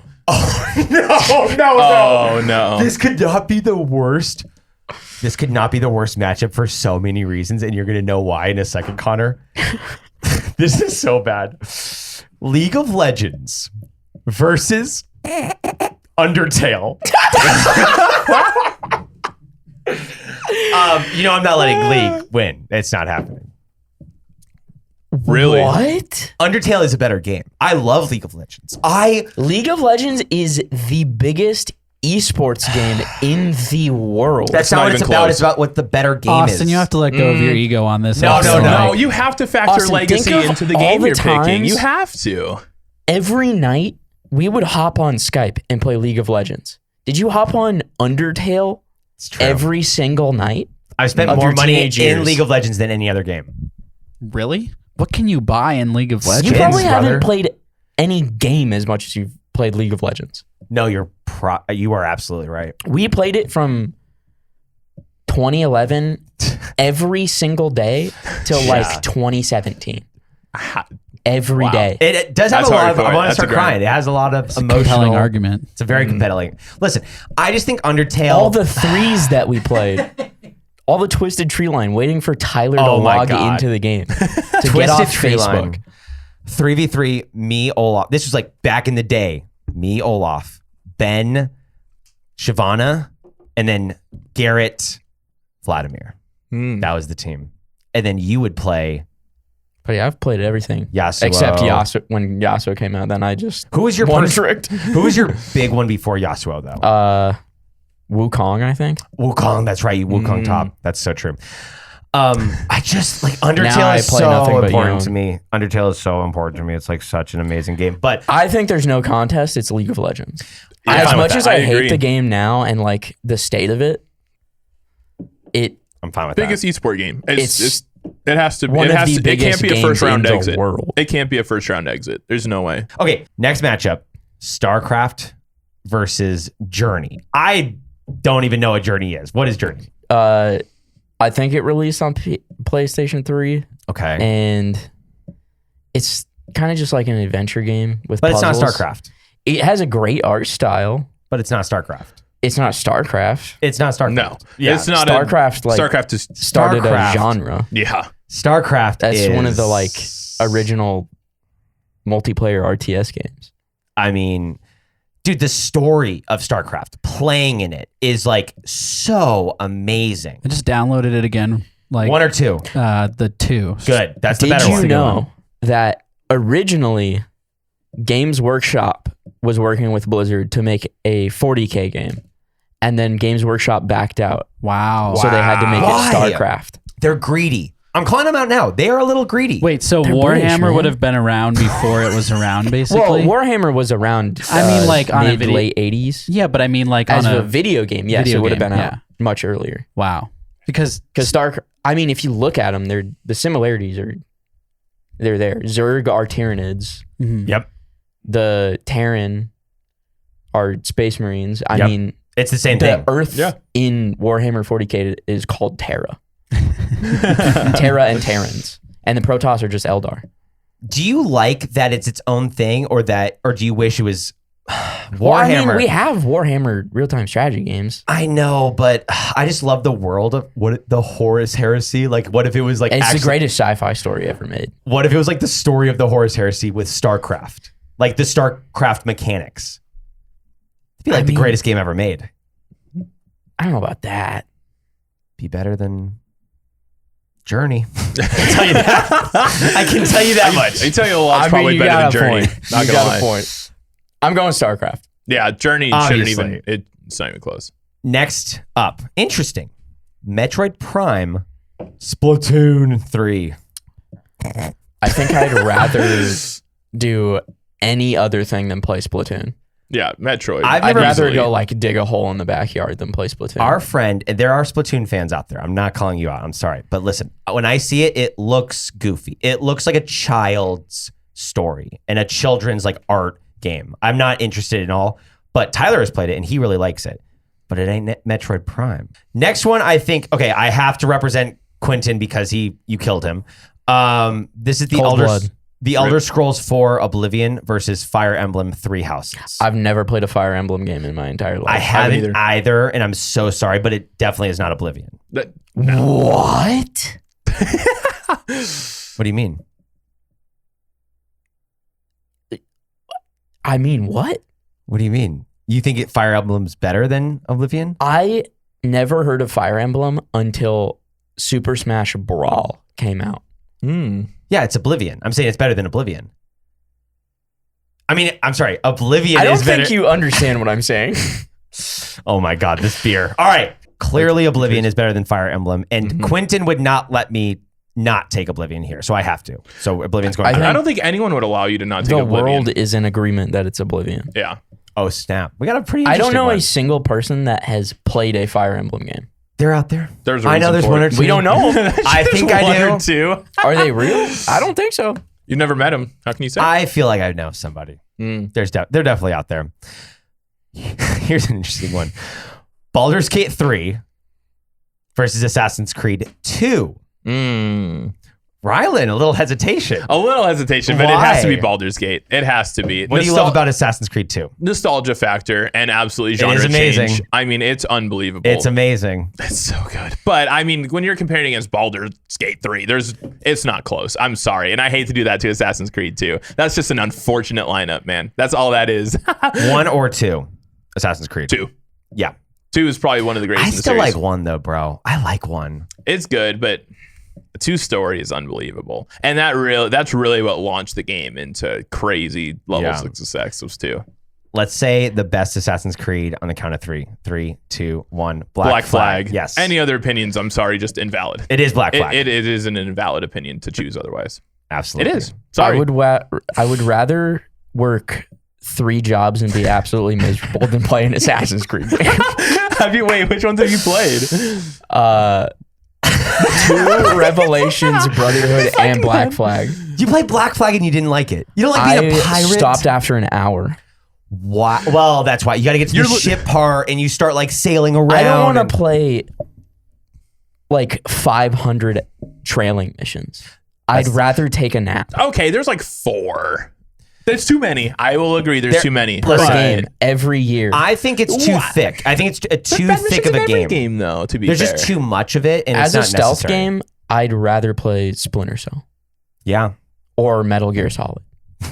No. Oh no. This could not be the worst. This could not be the worst matchup for so many reasons, and you're going to know why in a second, Connor. This is so bad. League of Legends versus Undertale. I'm not letting League win. It's not happening. Really? What? Undertale is a better game. I love League of Legends. League of Legends is the biggest esports game in the world. That's not not what even it's about. close. It's about what the better game Austin, is. you have to let go of your ego on this. No, episode. No, you have to factor Austin, legacy think of into the all game the you're picking. times- You have to. Every night, we would hop on Skype and play League of Legends. Did you hop on Undertale It's true. every single night? I've spent of more your money in teenage years. League of Legends than any other game. Really? What can you buy in League of You Legends? probably brother. haven't played any game as much as you've played League of Legends. No, you are absolutely right. We played it from 2011 every single day till like 2017. Every Wow. day. It does have That's a lot of. hardcore. I want to That's start a grind. crying. It has a lot of It's a emotional compelling argument. It's a very compelling. Listen, I just think Undertale. All the threes that we played. All the Twisted Tree Line waiting for Tyler to Oh my log God. into the game to get Twisted off Tree Facebook. Line. 3v3, me, Olaf. This was like back in the day. Me, Olaf, Ben, Shyvana, and then Garrett, Vladimir. That was the team. And then you would play. But yeah, I've played everything. Yasuo. Except Yasuo. When Yasuo came out, then I just Who was your tricked. Who was your big one before Yasuo though? Wukong, I think. Wukong, that's right. Wukong top. That's so true. I just like Now Undertale I is play so nothing but important Young. to me. Undertale is so important to me. It's like such an amazing game. But I think there's no contest. It's League of Legends. Yeah, As I'm much with as that. I I hate agree. the game now and like the state of it, I'm fine with Biggest that. esport game. It's It has to be. one It of has the to. It biggest can't be a first games round in the exit. world. It can't be a first round exit. There's no way. Okay, next matchup: StarCraft versus Journey. I don't even know what Journey is. What is Journey? I think it released on PlayStation 3, Okay, and it's kind of just like an adventure game with but puzzles. it's not StarCraft. It has a great art style. But it's not StarCraft. It's not StarCraft. It's not StarCraft. No, Yeah. it's not. StarCraft, like, StarCraft is. Started StarCraft. a genre. Yeah, StarCraft. That's is one of the like original multiplayer RTS games. I mean, dude, the story of StarCraft, playing in it is like so amazing. I just downloaded it again. Like One or two. the 2. Good. That's the Did better you one. know that originally Games Workshop was working with Blizzard to make a 40K game, and then Games Workshop backed out, Wow. so they had to make Why? it StarCraft. They're greedy. I'm calling them out now. They are a little greedy. Wait, so They're Warhammer British, man. would have been around before it was around, Well, basically? Warhammer was around. I mean, like, on a mid video- late 80s. yeah, but I mean, like, As on a video game, yes, video it would have game, been yeah. out much earlier. Wow. Because Because I mean, if you look at them, the similarities are they're there. Zerg are Tyranids. Yep. The Terran are Space Marines. I Yep. mean, It's the same the thing. Earth Yeah. in Warhammer 40K is called Terra. Terra and Terrans. And the Protoss are just Eldar. Do you like that it's its own thing, or do you wish it was Warhammer? Well, I mean, we have Warhammer real-time strategy games. I know, but I just love the world of the Horus Heresy. Like, what if it was like It's the actually- greatest sci-fi story ever made. What if it was like the story of the Horus Heresy with StarCraft, like the StarCraft mechanics? It'd be like the mean- greatest game ever made. I don't know about that. Be better than Journey. I can tell you that. I can tell you that much. I tell you a lot's probably you better got than a Journey. point. Not You gonna got lie. a point. I'm going StarCraft. Yeah, Journey Obviously. shouldn't even. It's not even close. Next up, interesting. Metroid Prime, Splatoon 3. I think I'd rather do any other thing than play Splatoon. Yeah, Metroid. I've I'd never- rather Easily. go like dig a hole in the backyard than play Splatoon. Our friend, and there are Splatoon fans out there. I'm not calling you out. I'm sorry. But listen, when I see it, it looks goofy. It looks like a child's story and a children's like art game. I'm not interested in all, but Tyler has played it and he really likes it. But it ain't Metroid Prime. Next one, I think, okay, I have to represent Quentin because you killed him. This is the Cold blood. Elder Scrolls 4 Oblivion versus Fire Emblem 3 Houses. I've never played a Fire Emblem game in my entire life. I haven't either. either, and I'm so sorry, but it definitely is not Oblivion. That- What? What do you mean? I mean, what? What do you mean? You think Fire Emblem's better than Oblivion? I never heard of Fire Emblem until Super Smash Brawl came out. Yeah, it's Oblivion. I'm saying it's better than Oblivion. I mean, I'm sorry, Oblivion I don't is better. think you understand what I'm saying. Oh my God, this beer. All right. Clearly, Oblivion is better than Fire Emblem, and Quentin would not let me not take Oblivion here, so I have to. So Oblivion's going. I I don't think anyone would allow you to not take The Oblivion. world is in agreement that it's Oblivion. Yeah. Oh snap! We got a pretty. I don't know one. a single person that has played a Fire Emblem game. They're out there. There's a I know reason there's for one or it. two. We don't know them. I think I One do. or two. Are they real? I don't think so. You've never met him. How can you say? I feel like I know somebody. They're definitely out there. Here's an interesting one: Baldur's Gate 3 versus Assassin's Creed 2. Rylan, a little hesitation. A little hesitation, but it Why? has to be Baldur's Gate. It has to be. What do you love about Assassin's Creed 2? Nostalgia factor and absolutely genre It is amazing. change. I mean, it's unbelievable. It's amazing. It's so good. But I mean, when you're comparing against Baldur's Gate 3, it's not close. I'm sorry. And I hate to do that to Assassin's Creed 2. That's just an unfortunate lineup, man. That's all that is. 1 or 2? Assassin's Creed. 2. Yeah. 2 is probably one of the greatest I in the still series. like 1 though, bro. I like 1. It's good, but the 2 story is unbelievable. And that's really what launched the game into crazy levels of success was 2. Let's say the best Assassin's Creed on the count of 3. 3, 2, 1. Black Flag. Yes. Any other opinions, I'm sorry, just invalid. It is Black Flag. It is an invalid opinion to choose otherwise. Absolutely. It is. Sorry. I would rather work 3 jobs and be absolutely miserable than play an Assassin's Creed game. Wait, which ones have you played? 2 Revelations, Brotherhood, and Black Flag. You played Black Flag and you didn't like it. You don't like being a pirate? Stopped after an hour. Why? Well, that's why. You got to get to the ship part and you start like sailing around. I don't want to play like 500 trailing missions. I'd rather take a nap. Okay, there's like 4. There's too many. I will agree. There's too many. Per game every year. I think it's too thick. I think it's too thick of a game. Though, to be There's fair. just too much of it, and As it's a not stealth necessary. game, I'd rather play Splinter Cell Yeah, or Metal Gear Solid.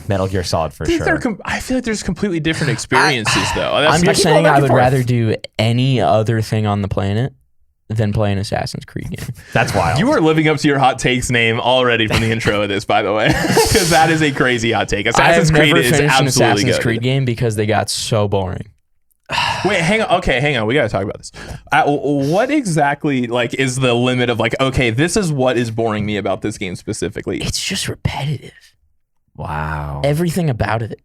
Metal Gear Solid for sure. I feel like there's completely different experiences, though. I'm just saying I would rather do any other thing on the planet than play an Assassin's Creed game. That's wild. You are living up to your hot takes name already from the intro of this, by the way, because that is a crazy hot take. Assassin's I've Creed never is finished an absolutely Assassin's good. Creed game because they got so boring. Wait, hang on. Okay, hang on. We got to talk about this. What exactly is the limit of okay, this is what is boring me about this game specifically? It's just repetitive. Wow. Everything about it.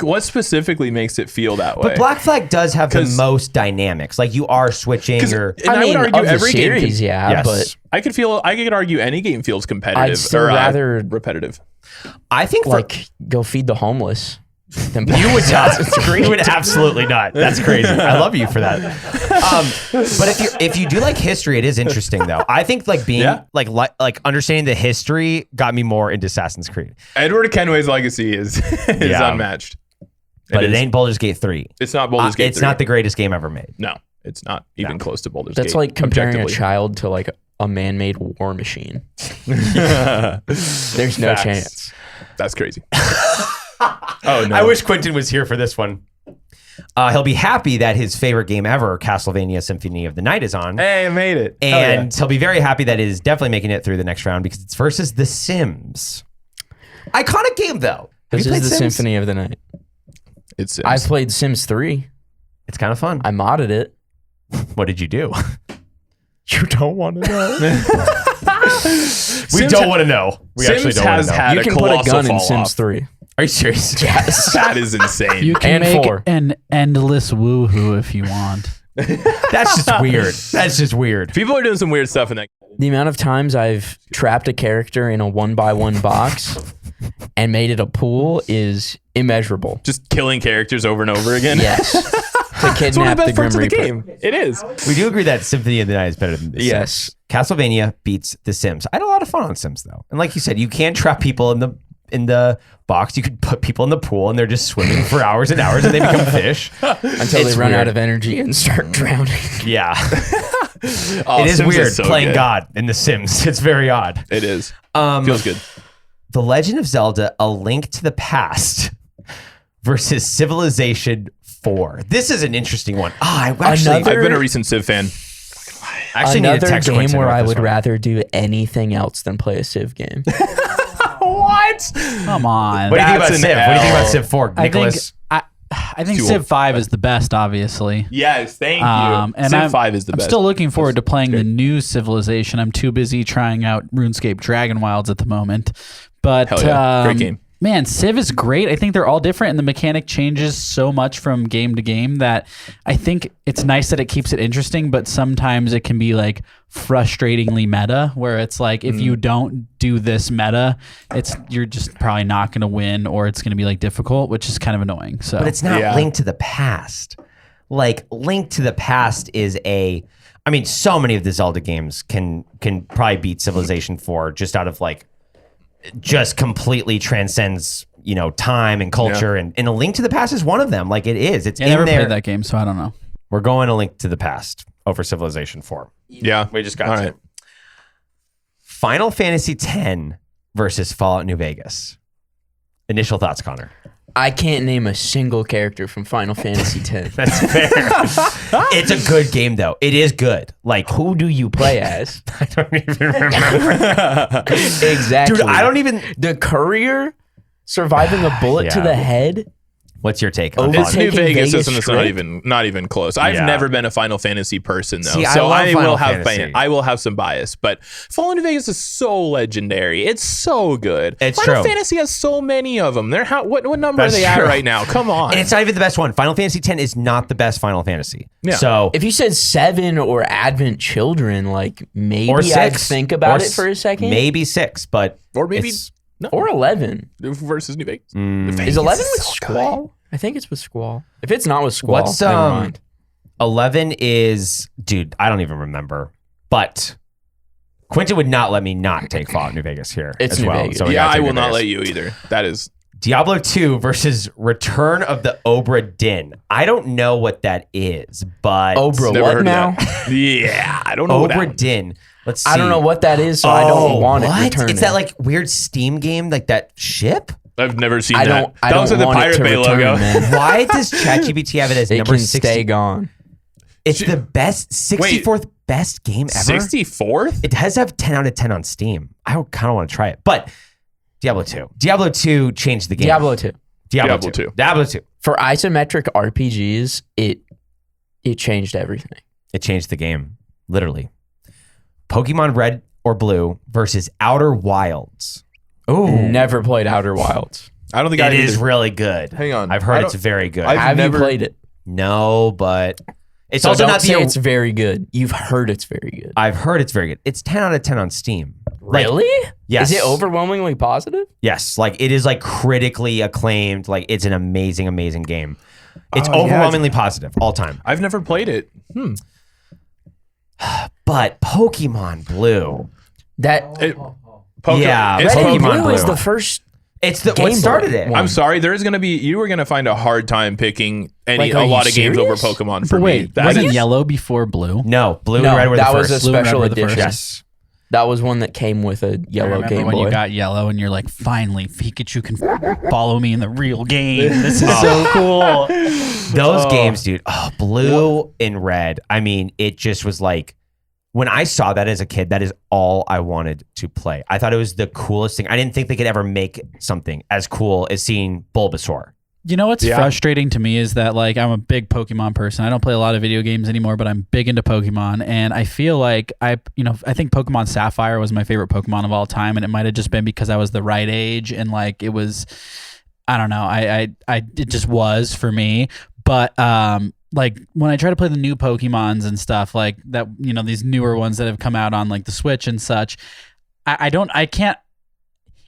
What specifically makes it feel that way? But Black Flag does have the most dynamics. Like you are switching your. I would argue of every the game series, but I could argue any game feels competitive I'd still or rather repetitive. I think go feed the homeless than play you would not. Assassin's Creed. You would absolutely not. That's crazy. I love you for that. But if you do like history, it is interesting though. I think being like understanding the history got me more into Assassin's Creed. Edward Kenway's legacy is unmatched. But it ain't Baldur's Gate 3. It's not Baldur's Gate 3. It's not the greatest game ever made. No, it's not even close to Baldur's Gate. That's like comparing a objectively. child to a man-made war machine. There's no chance. That's crazy. Oh no! I wish Quentin was here for this one. He'll be happy that his favorite game ever, Castlevania Symphony of the Night, is on. Hey, I made it. And he'll be very happy that it is definitely making it through the next round because it's versus The Sims. Iconic game, though. Have This you played is the Sims? Symphony of the Night. It's Sims. I played Sims 3. It's kind of fun. I modded it. What did you do? You don't want to know. We don't want to know. We actually Sims don't want has to know. had You a can put a colossal gun in fall Sims off. 3. Are you serious? Yes. That is insane. You can And make 4. an endless woohoo if you want. That's just weird. That's just weird. People are doing some weird stuff in that. The amount of times I've trapped a character in a 1x1 box and made it a pool is immeasurable. Just killing characters over and over again. Yes. To It's one of kidnap the the best Grim parts of the Reaper. game. It is. We do agree that Symphony of the Night is better than The Sims. Yes. Castlevania beats The Sims. I had a lot of fun on Sims though. And like you said, you can't trap people in the box. You could put people in the pool and they're just swimming for hours and hours and they become fish. Until they run out of energy and start drowning. Yeah. Oh, It is Sims weird so playing good. God in The Sims. It's very odd. It is. Feels good. The Legend of Zelda: A Link to the Past versus Civilization 4. This is an interesting one. I've I've been a recent Civ fan. actually need to Another text game Quentin where about I this would one. rather do anything else than play a Civ game. What? Come on. What do you think about That's Civ? an What do you think about L. Civ 4, I think Nicholas? I think Too Civ old. 5 is the best, obviously. Yes, thank you. And Civ 5 is the I'm best. still looking forward to playing the new Civilization. I'm too busy trying out RuneScape Dragon Wilds at the moment. But Hell yeah. Great game. Man, Civ is great. I think they're all different, and the mechanic changes so much from game to game that I think it's nice that it keeps it interesting, but sometimes it can be frustratingly meta, where it's if you don't do this meta, you're just probably not going to win, or it's going to be difficult, which is kind of annoying. So, But it's not Yeah. linked to the past. like Link to the Past is I mean, so many of the Zelda games can probably beat Civilization 4 just out of like, just completely transcends, time and culture. And A Link to the Past is one of them. Like it is. It's I in never there. played that game, so I don't know. We're going A Link to the Past over Civilization 4. Yeah. We just got All to. right. Final Fantasy X versus Fallout New Vegas. Initial thoughts, Connor. I can't name a single character from Final Fantasy X. That's fair. It's a good game, though. It is good. Like, Who do you play as? I don't even remember. Exactly. Dude, I don't even. The courier surviving a bullet to Yeah. the head. What's your take on Overtaking Fallout? It's New Vegas, Vegas isn't Strip? not even close. I've Yeah. never been a Final Fantasy person though, See, I so love I Final will have Fantasy. I will have some bias. But Fallout New Vegas is so legendary. It's so good. It's Final true. Fantasy has so many of them. What number That's are they at true. right now? Come on. And it's not even the best one. Final Fantasy X is not the best Final Fantasy. Yeah. So, If you said 7 or Advent Children, like maybe or 6. I'd think about Or it for a second. Maybe 6, but. or maybe it's- no. Or 11. versus New Vegas. Is 11 with Squall? I think it's with Squall. If it's not with Squall, What's never mind. 11 is, dude, I don't even remember. But Quentin would not let me not take Fallout New Vegas here It's as New well. Vegas. So we Yeah, gotta I take will New not Vegas. let you either. That is Diablo 2 versus Return of the Obra Dinn. I don't know what that is, but Obra, never what heard now? of that. Yeah, I don't know what Obra that Dinn. Let's see. I don't know what that is, so I don't want it what? returned. It's that like weird Steam game, like that ship? I've never seen I that. don't. I That don't was in the want it Pirate to Bay return, logo. man. Why does ChatGPT have it as It number can 60? stay gone. It's the best 64th best game ever. 64th? It does have 10 out of 10 on Steam. I kind of want to try it. But Diablo 2. Diablo 2 changed the game. Diablo 2. Diablo Diablo 2. 2. Diablo 2. For isometric RPGs, it changed everything. It changed the game. Literally. Pokemon Red or Blue versus Outer Wilds. Ooh. Never played Outer Wilds. I don't think It I is either. really good. Hang on. I've I heard don't- it's very good. I've Have never- you played it? No, but it's So also don't not say the. it's very good. You've heard it's very good. I've heard it's very good. It's 10 out of 10 on Steam. Like, Really? yes. Is it overwhelmingly positive? yes. Like it is like critically acclaimed. Like it's an amazing, amazing game. It's Oh, yeah, overwhelmingly positive all time. I've never played it. But Pokemon Blue. That Yeah, it's Red and Pokemon Blue is Blue. the first. It's the Game what started Boy it. one. I'm sorry. There is going to be. You were going to find a hard time picking Like, a are you lot of games over serious? Pokemon for But wait, me. That wasn't is- yellow before blue? No, Blue No, and Red were that the was first. a Blue and Red special were the first. edition. Yes. That was one that came with a I yellow remember Game when Boy. you got yellow and you're like, finally, Pikachu can follow me in the real game. This is so cool. Those games, dude. Oh, Blue and Red. I mean, it just was like when I saw that as a kid, that is all I wanted to play. I thought it was the coolest thing. I didn't think they could ever make something as cool as seeing Bulbasaur. You know what's Yeah. frustrating to me is that like I'm a big Pokemon person. I don't play a lot of video games anymore, but I'm big into Pokemon, and I feel like I think Pokemon Sapphire was my favorite Pokemon of all time, and it might have just been because I was the right age and like it was, I don't know, it just was for me. But like when I try to play the new Pokemons and stuff like that, these newer ones that have come out on like the Switch and such, I can't.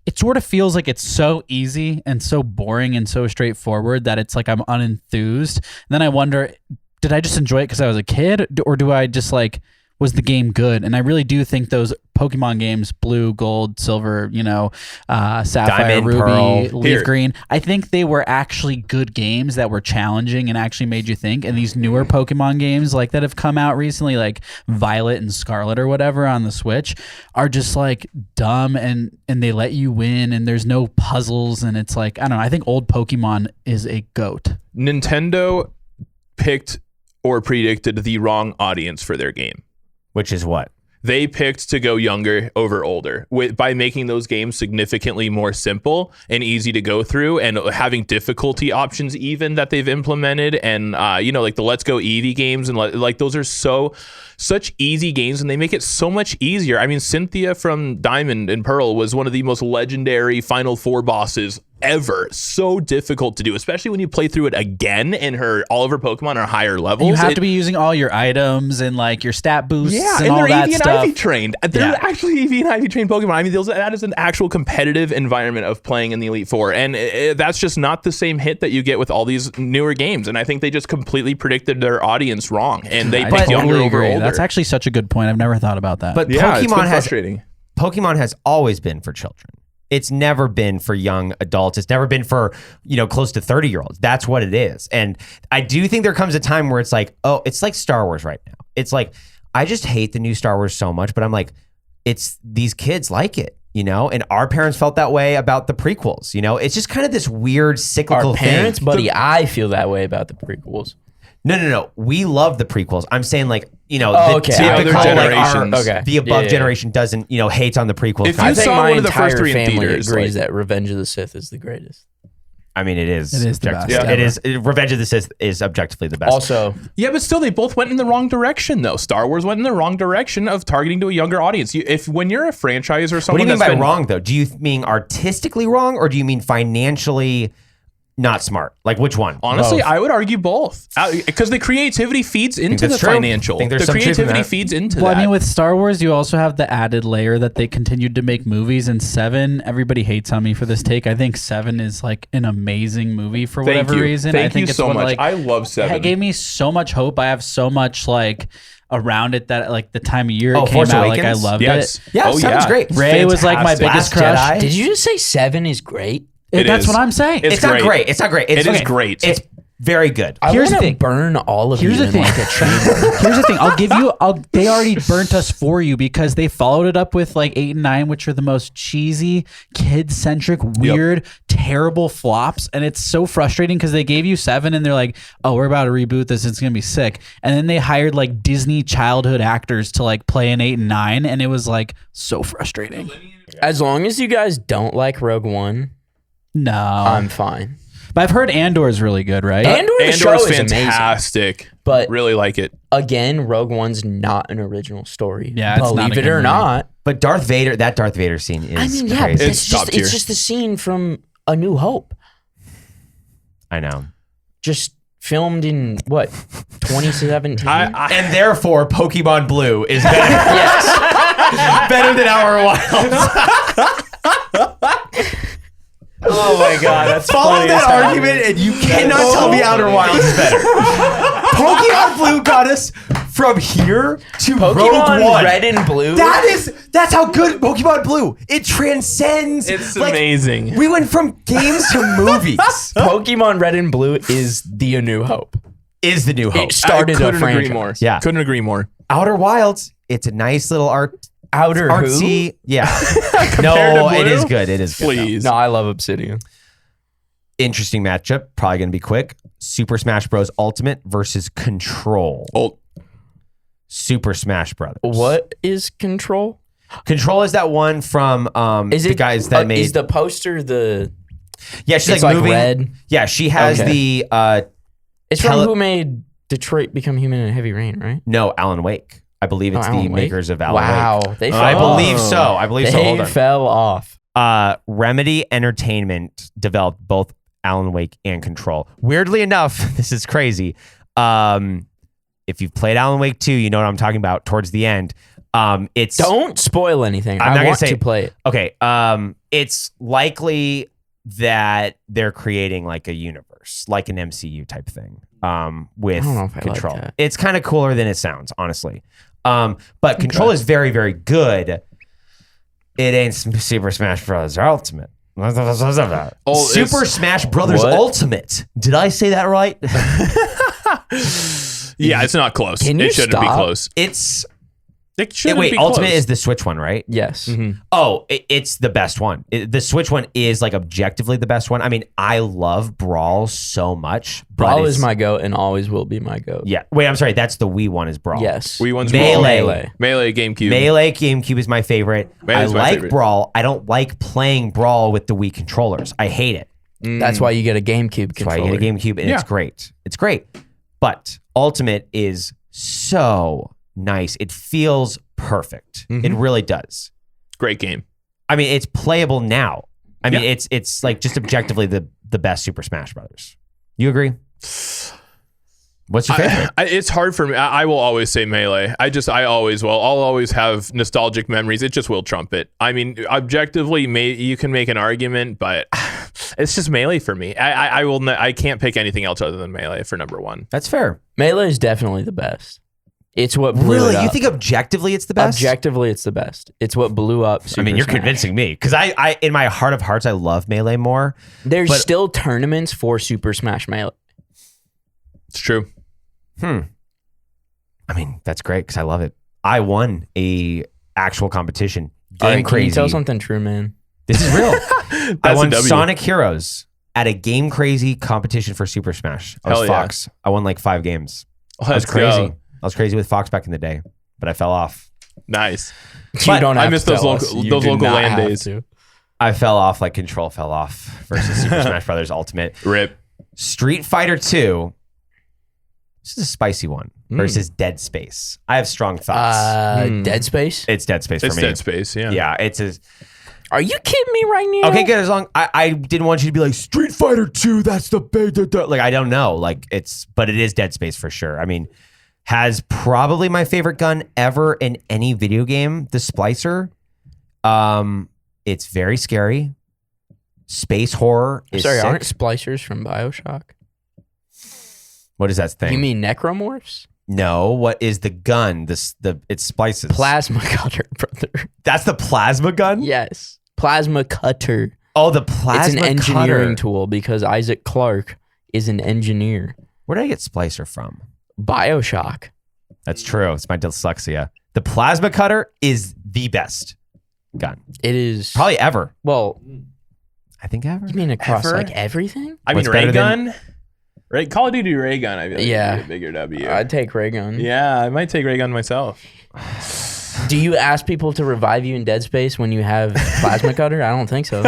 It sort of feels like it's so easy and so boring and so straightforward that it's like I'm unenthused. And then I wonder, did I just enjoy it because I was a kid, or do I just like, was the game good? And I really do think those Pokemon games, Blue, Gold, Silver, Sapphire, Diamond, Ruby, Pearl. Leaf Here. Green, I think they were actually good games that were challenging and actually made you think. And these newer Pokemon games like that have come out recently, like Violet and Scarlet or whatever on the Switch, are just like dumb and they let you win and there's no puzzles, and it's like, I don't know, I think old Pokemon is a goat. Nintendo picked or predicted the wrong audience for their game. Which is what? They picked to go younger over older by making those games significantly more simple and easy to go through, and having difficulty options even that they've implemented, and like the Let's Go Eevee games, and like those are such easy games, and they make it so much easier. I mean, Cynthia from Diamond and Pearl was one of the most legendary Final Four bosses ever so difficult to do, especially when you play through it again and all of her Pokemon are higher levels. You have to be using all your items and like your stat boosts and and all they're that EV and stuff. IV trained. They're actually EV and IV trained Pokemon. I mean, that is an actual competitive environment of playing in the Elite Four, and that's just not the same hit that you get with all these newer games. And I think they just completely predicted their audience wrong, and they picked younger over older. That's actually such a good point. I've never thought about that. But yeah, it's been frustrating. Pokemon has always been for children. It's never been for young adults. It's never been for, close to 30-year-olds. That's what it is. And I do think there comes a time where it's like, oh, it's like Star Wars right now. It's like, I just hate the new Star Wars so much, but I'm like, it's these kids like it, and our parents felt that way about the prequels. It's just kind of this weird cyclical Our parents, thing. buddy, I feel that way about the prequels. No. We love the prequels. I'm saying like, the okay. typical Other generations. the above generation doesn't, hate on the prequels. If you I think saw my one of the entire first three in family theaters, agrees that Revenge of the Sith is the greatest. I mean, it is. It is the best. It is. Revenge of the Sith is objectively the best. Also, yeah, but still, they both went in the wrong direction, though. Star Wars went in the wrong direction of targeting to a younger audience. When you're a franchise or what someone, do you mean by wrong, though? Do you mean artistically wrong, or do you mean financially not smart? Like which one? Honestly, Both. I would argue both, because the creativity feeds into the that's true. financial. I think there's The some truth in creativity that. feeds into Well, that. I mean, with Star Wars, you also have the added layer that they continued to make movies. And 7, everybody hates on me for this take. I think 7 is like an amazing movie for whatever reason. Thank I think you it's so what, much. like, I love 7. it gave me so much hope. I have so much like around it that like the time of year Oh, it came Force out, Awakens? like I loved Yes. it. Yeah, Oh, 7's yeah. great. Rey was like my Fantastic. biggest Last crush. Jedi. did you just say 7 is great? That's is. what I'm saying. It's It's not great. great. It's not great. It is great. It's very good. Here's the I thing. want to burn all of Here's you the in thing. like a chamber. Here's the thing. They already burnt us for you because they followed it up with like 8 and 9, which are the most cheesy, kid-centric, weird, terrible flops. And it's so frustrating because they gave you 7 and they're like, oh, we're about to reboot this. It's going to be sick. And then they hired like Disney childhood actors to like play in 8 and 9. And it was like so frustrating. As long as you guys don't like Rogue One, No. I'm fine. But I've heard Andor is really good, right? Andor the show Andor's is amazing. fantastic. But Really like it. again, Rogue One's not an original story. Yeah, it's not a believe good it or movie. not. But that Darth Vader scene is I mean, yeah, crazy. It's top tier. it's just the scene from A New Hope, I know. just filmed in what 2017. And therefore, Pokemon Blue is better, Yes. better than Outer Wilds. Oh my god, that's follow that argument, and you cannot tell me Outer Wilds is better. Pokemon Blue got us from here to Rogue Pokemon One. Red and Blue. That's how good Pokemon Blue. It transcends. It's like, amazing. We went from games to movies. Pokemon Red and Blue is the A New Hope. Is the New Hope. It started I couldn't a franchise. agree more. Yeah. Couldn't agree more. Outer Wilds. It's a nice little Outer artsy. Who? Yeah. Compared No, to it Blue? is good. It is good. Please. No, I love Obsidian. Interesting matchup. Probably going to be quick. Super Smash Bros. Ultimate versus Control. Oh, Super Smash Brothers. What is Control? Control is that one from the guys that made. Is the poster the? Yeah, she's It's like like moving. red? Yeah, she has Okay. the It's Tele- from who made Detroit Become Human in Heavy Rain, right? no Alan Wake. I believe it's the Alan Wake? makers of Alan Wow, Wake. they I fell believe off. so. I believe so. Hold They on. fell off. Remedy Entertainment developed both Alan Wake and Control. Weirdly enough, this is crazy. If you've played Alan Wake 2, you know what I'm talking about towards the end. It's Don't spoil anything. I'm not I gonna want say- to play it. okay. It's likely that they're creating like a universe, like an MCU type thing. With I don't know if I like Control. that. It's kind of cooler than it sounds, honestly. But Control is very, very good. It ain't Super Smash Bros. Ultimate. Oh, Super Smash Brothers What? Ultimate. Did I say that right? yeah, it's not close. Can you It shouldn't be stop? close. It's It shouldn't wait. be Ultimate close. is the Switch one, right? Yes. Oh, it's the best one. The Switch one is like objectively the best one. I mean, I love Brawl so much. but Brawl it's- is my goat and always will be my goat. Yeah. Wait, I'm sorry. That's the Wii one is Brawl. Yes. Wii one's Melee. Brawl. Melee GameCube. Melee GameCube is my favorite. Melee's I my like favorite. Brawl. I don't like playing Brawl with the Wii controllers. I hate it. That's why you get a GameCube That's why controller. I get a GameCube, and Yeah. it's great. It's great. But Ultimate is so nice. It feels perfect. It really does. Great game. I mean, it's playable now. I mean, it's like just objectively the best Super Smash Brothers. You agree? What's your favorite? It's hard for me. I will always say Melee. I always will. I'll always have nostalgic memories. It just will trump it. I mean, objectively, you can make an argument, but it's just Melee for me. I can't pick anything else other than Melee for number one. That's fair. Melee is definitely the best. It's what blew it up. You think objectively it's the best? Objectively, it's the best. It's what blew up Super you're Smash. convincing me because I in my heart of hearts I love Melee more. There's still tournaments for Super Smash Melee. It's true. I mean, that's great because I love it. I won a actual competition. Game All right, Crazy. Can you tell something true, man? This is real. I won W. Sonic Heroes at a Game Crazy competition for Super Smash. I was Hell yeah. Fox. I won like 5 games. I was Let's crazy. go. I was crazy with Fox back in the day, but I fell off. Nice. You don't have I miss to those tell local us. You those do local not LAN have days. to. I fell off like Control fell off versus Super Smash Brothers Ultimate. Rip. Street Fighter 2. This is a spicy one versus Dead Space. I have strong thoughts. Dead Space? It's Dead Space for It's me. Dead Space. Yeah. Yeah, it's a... Are you kidding me right now? Okay, good. As long I didn't want you to be like Street Fighter 2. That's the big like I don't know. Like but it is Dead Space for sure. I mean, has probably my favorite gun ever in any video game. The Splicer. It's very scary. Space horror is Sorry, sick. aren't splicers from BioShock? What is that thing? You mean necromorphs? No. What is the gun? It's splices. Plasma cutter, brother. That's the plasma gun. Yes. Plasma cutter. Oh, the plasma. It's an engineering cutter. tool because Isaac Clarke is an engineer. Where did I get splicer from? BioShock. That's true. It's my dyslexia. The plasma cutter is the best gun. It is Probably ever. Well, I think ever. you mean across Ever? like everything? I mean, What's better ray than- gun. Right, Call of Duty ray gun. I feel like Yeah. would be a bigger W. I'd take ray gun. Yeah, I might take ray gun myself. Do you ask people to revive you in Dead Space when you have plasma cutter? I don't think so.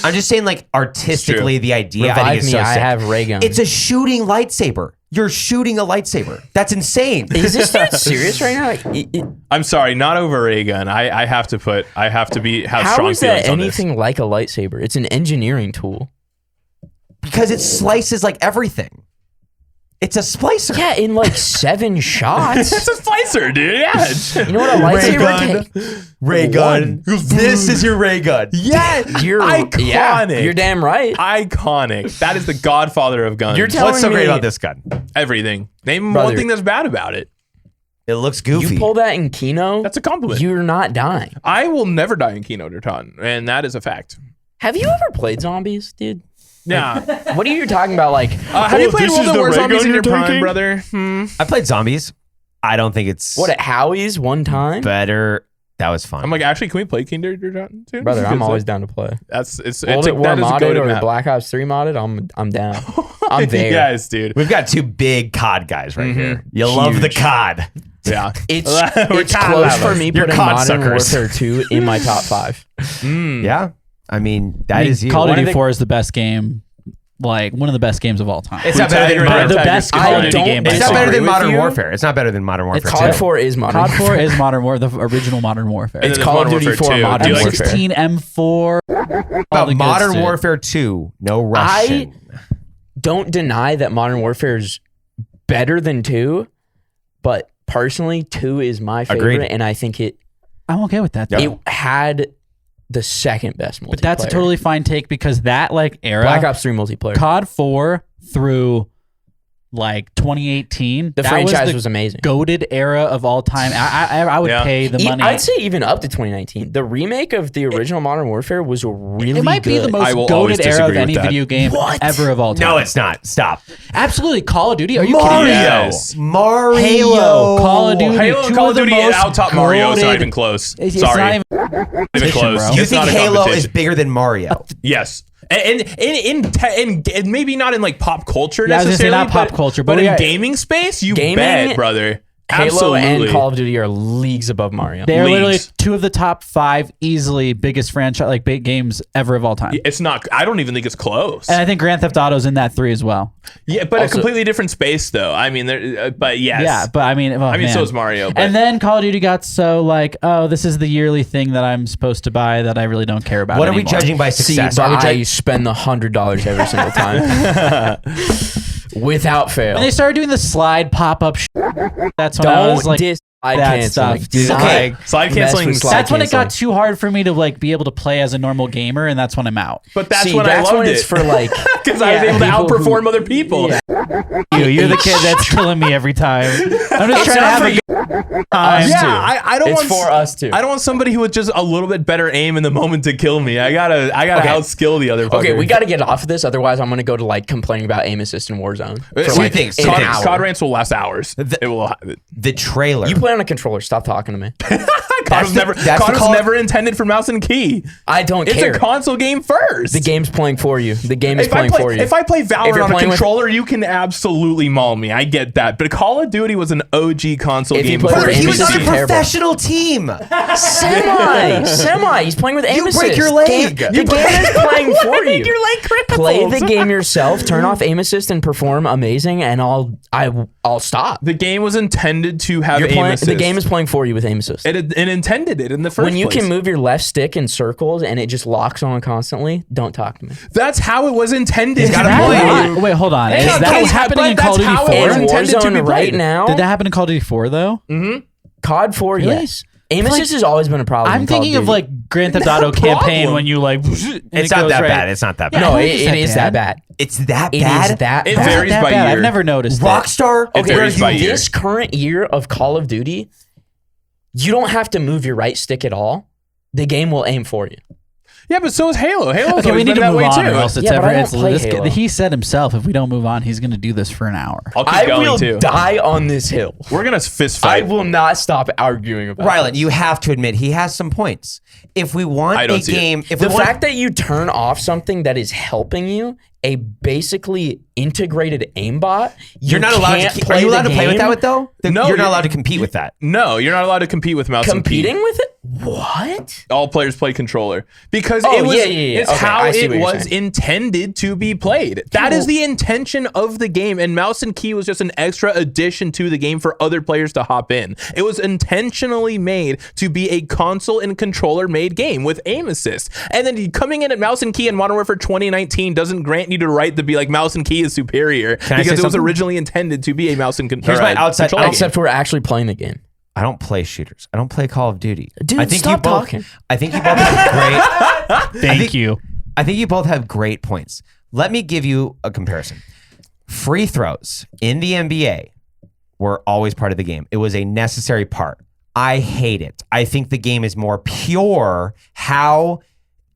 I'm just saying, like, artistically, the idea. I think Revive is me, so I sick. have ray gun. It's a shooting lightsaber. You're shooting a lightsaber. That's insane. Is this dude serious right now? Like, I'm sorry, not over ray gun. I have to have how strong is feelings that on this. anything like a lightsaber? It's an engineering tool. Because it slices like everything. It's a splicer. Yeah, in like 7 shots. It's a splicer, dude. Yeah. You know what a lightsaber takes? Ray gun. This is your ray gun. Yeah, iconic. Yeah, you're damn right. Iconic. That is the godfather of guns. You're telling What's so me great about this gun? everything. Name Brother. one thing that's bad about it. It looks goofy. You pull that in Kino, That's a compliment. you're not dying. I will never die in Kino Derton, and that is a fact. Have you ever played zombies, dude? Yeah. What are you talking about? Like, Have you played World of War Zombies in your prime, brother? I played zombies. I don't think it's what, at Howie's one time? better. That was fun. I'm like, actually, can we play Kino Derton soon? Brother, I'm Because always down to play. it's World at War that is a modded goated or map. Black Ops 3 modded, I'm down. I'm there. Yes, dude. We've got 2 big COD guys right here. You love the COD. Yeah. It's We're it's COD close lovers. for me You're putting COD Modern suckers. Warfare 2 in my top 5. Yeah. I mean, that I mean, is you. Call of One Duty the- 4 is the best game, like one of the best games of all time. It's not better than Tiger, Modern the Tiger, best Tiger, Call of Tiger. Duty game. by It's not better far. than with Modern you. Warfare. It's not better than Modern Warfare. COD 2. 4 is Modern COD 4 Warfare. is Modern Warfare, the original Modern Warfare. And It's then Call of Modern Duty 4 Warfare 2. Modern Do you like- Warfare. M16, M4. all the About good Modern shit. Warfare 2, no Russian. Don't deny that Modern Warfare is better than 2, but personally, 2 is my favorite, Agreed. and I think it I'm okay with that. Though. Yep. had the second best multiplayer. But that's a totally fine take because that like era, Black Ops 3 multiplayer. COD 4 through like 2018, The that franchise was was amazing. goated era of all time. I would Yeah. pay the money. I'd say even up to 2019. The remake of the original Modern Warfare was really it might be good. the most I will always goated era of disagree with any that. video game What? ever of all time. No, it's not. Stop. absolutely Call of Duty. Are you Mario. kidding me? Yes. Mario. Halo, Call of Duty. Halo and two Call of of the Duty most out top Mario. It's not goated- even close. It's Sorry. not even even close. bro. You It's think not a Halo is competition. bigger than Mario? Yes. And maybe not in like pop culture Yeah, I was gonna say necessarily, not pop culture, but but we in got- gaming space, you Gaming- bet, brother. Halo and Absolutely. Call of Duty are leagues above Mario. They're literally Leagues. 2 of the top 5 easily biggest franchise, like big games ever of all time. It's not. I don't even think it's close. And I think Grand Theft Auto's in that 3 as well. Yeah, but Also- a completely different space, though. I mean, but yes. Yeah, but I mean, so is Mario. But And then Call of Duty got so like, oh, this is the yearly thing that I'm supposed to buy that I really don't care about. What are we anymore. judging by See, success? but Are we I judging- spend the $100 every single time. Without fail. When they started doing the slide pop up, that's when I was Don't like, diss slide that canceling. stuff, Do dude. not Okay. Slide mess canceling- with slide that's when it got canceling. too hard for me to like be able to play as a normal gamer, and that's when I'm out. But that's See, when that's I loved when it's it. for like Because I was able to people who- outperform other people. You're the kid that's killing me every time. I'm just trying to have a good time. Us Yeah, too. I don't It's want for us too. I don't want somebody who with just a little bit better aim in the moment to kill me. I gotta Okay. outskill the other. Okay, fucker. we got to get off of this. Otherwise, I'm going to go to like complaining about aim assist in Warzone. For Two like things, an two COD, things. hour. COD rants will last hours. It will. the trailer. You play on a controller. Stop talking to me. COD was never. that's COD the was call- never intended for mouse and key. I don't It's care. a console game first. The game's playing for you. The game is If I playing play, for you. if I play If Valorant you're on a playing with- controller, you can absolutely maul me. I get that. But Call of Duty was an OG console If you game play before with he aim was PC. on a assist, terrible. professional team. Semi. He's playing with aim You assist. break your leg. The game is playing for you. Your leg crippled. Play the game yourself. Turn off aim assist and perform amazing, and I'll stop. The game was intended to have You're aim playing, assist. the game is playing for you with aim assist. It intended it in the first When you place. can move your left stick in circles and it just locks on constantly, don't talk to me. That's how it was intended. got a to point. be. Wait, hold on. Is Yeah, that okay, what's happening but in Call of that's Duty how 4? it was In intended to be Warzone right played. now, Did that happen in Call of Duty 4 though? COD 4, Really? yes. Aim assist has always been a problem. I'm in Call thinking of Duty. like Grand Theft Auto campaign problem. when you like. It's not that bad. It's not that bad. No, I it, think it it's is that that bad. It's that It bad. is that It bad. varies that by bad. year. I've never noticed. Rockstar. It Okay, varies by year. This current year of Call of Duty, you don't have to move your right stick at all. The game will aim for you. Yeah, but so is Halo. Halo's Okay, we always need been to that move way on, too. or else it's Yeah, but ever. I don't It's, play this, Halo. he said himself, if we don't move on, he's going to do this for an hour. I'll keep I going will too. die on this hill. We're gonna fist I fight. will not stop arguing about Rylan, this. you have to admit he has some points. If we want I a don't see it. game, if The we want, fact that you turn off something that is helping you, a basically integrated aimbot, you're not allowed to. can't Are you allowed to play with game that though? No, you're not you're- allowed to compete with that. No, you're not allowed to compete with mouse competing and key. with it. What? All players play controller because Oh, it was. yeah, yeah, yeah. It's Okay, how I see what it you're was saying. intended to be played. That is the intention of the game, and mouse and key was just an extra addition to the game for other players to hop in. It was intentionally made to be a console and controller made game with aim assist. And then coming in at mouse and key in Modern Warfare 2019 doesn't grant you the right to be like mouse and key is superior I because say it was something? originally intended to be a mouse and Here's my outside- controller game. Except we're actually playing the game. I don't play shooters. I don't play Call of Duty. Dude, I think stop you both, talking. I think you both have great. Thank you. I think you both have great points. Let me give you a comparison. Free throws in the NBA were always part of the game. It was a necessary part. I hate it. I think the game is more pure how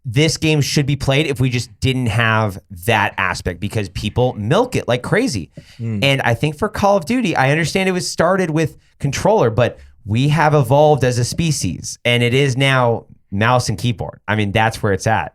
this game should be played if we just didn't have that aspect because people milk it like crazy. And I think for Call of Duty, I understand it was started with controller, but we have evolved as a species and it is now mouse and keyboard. I mean, that's where it's at.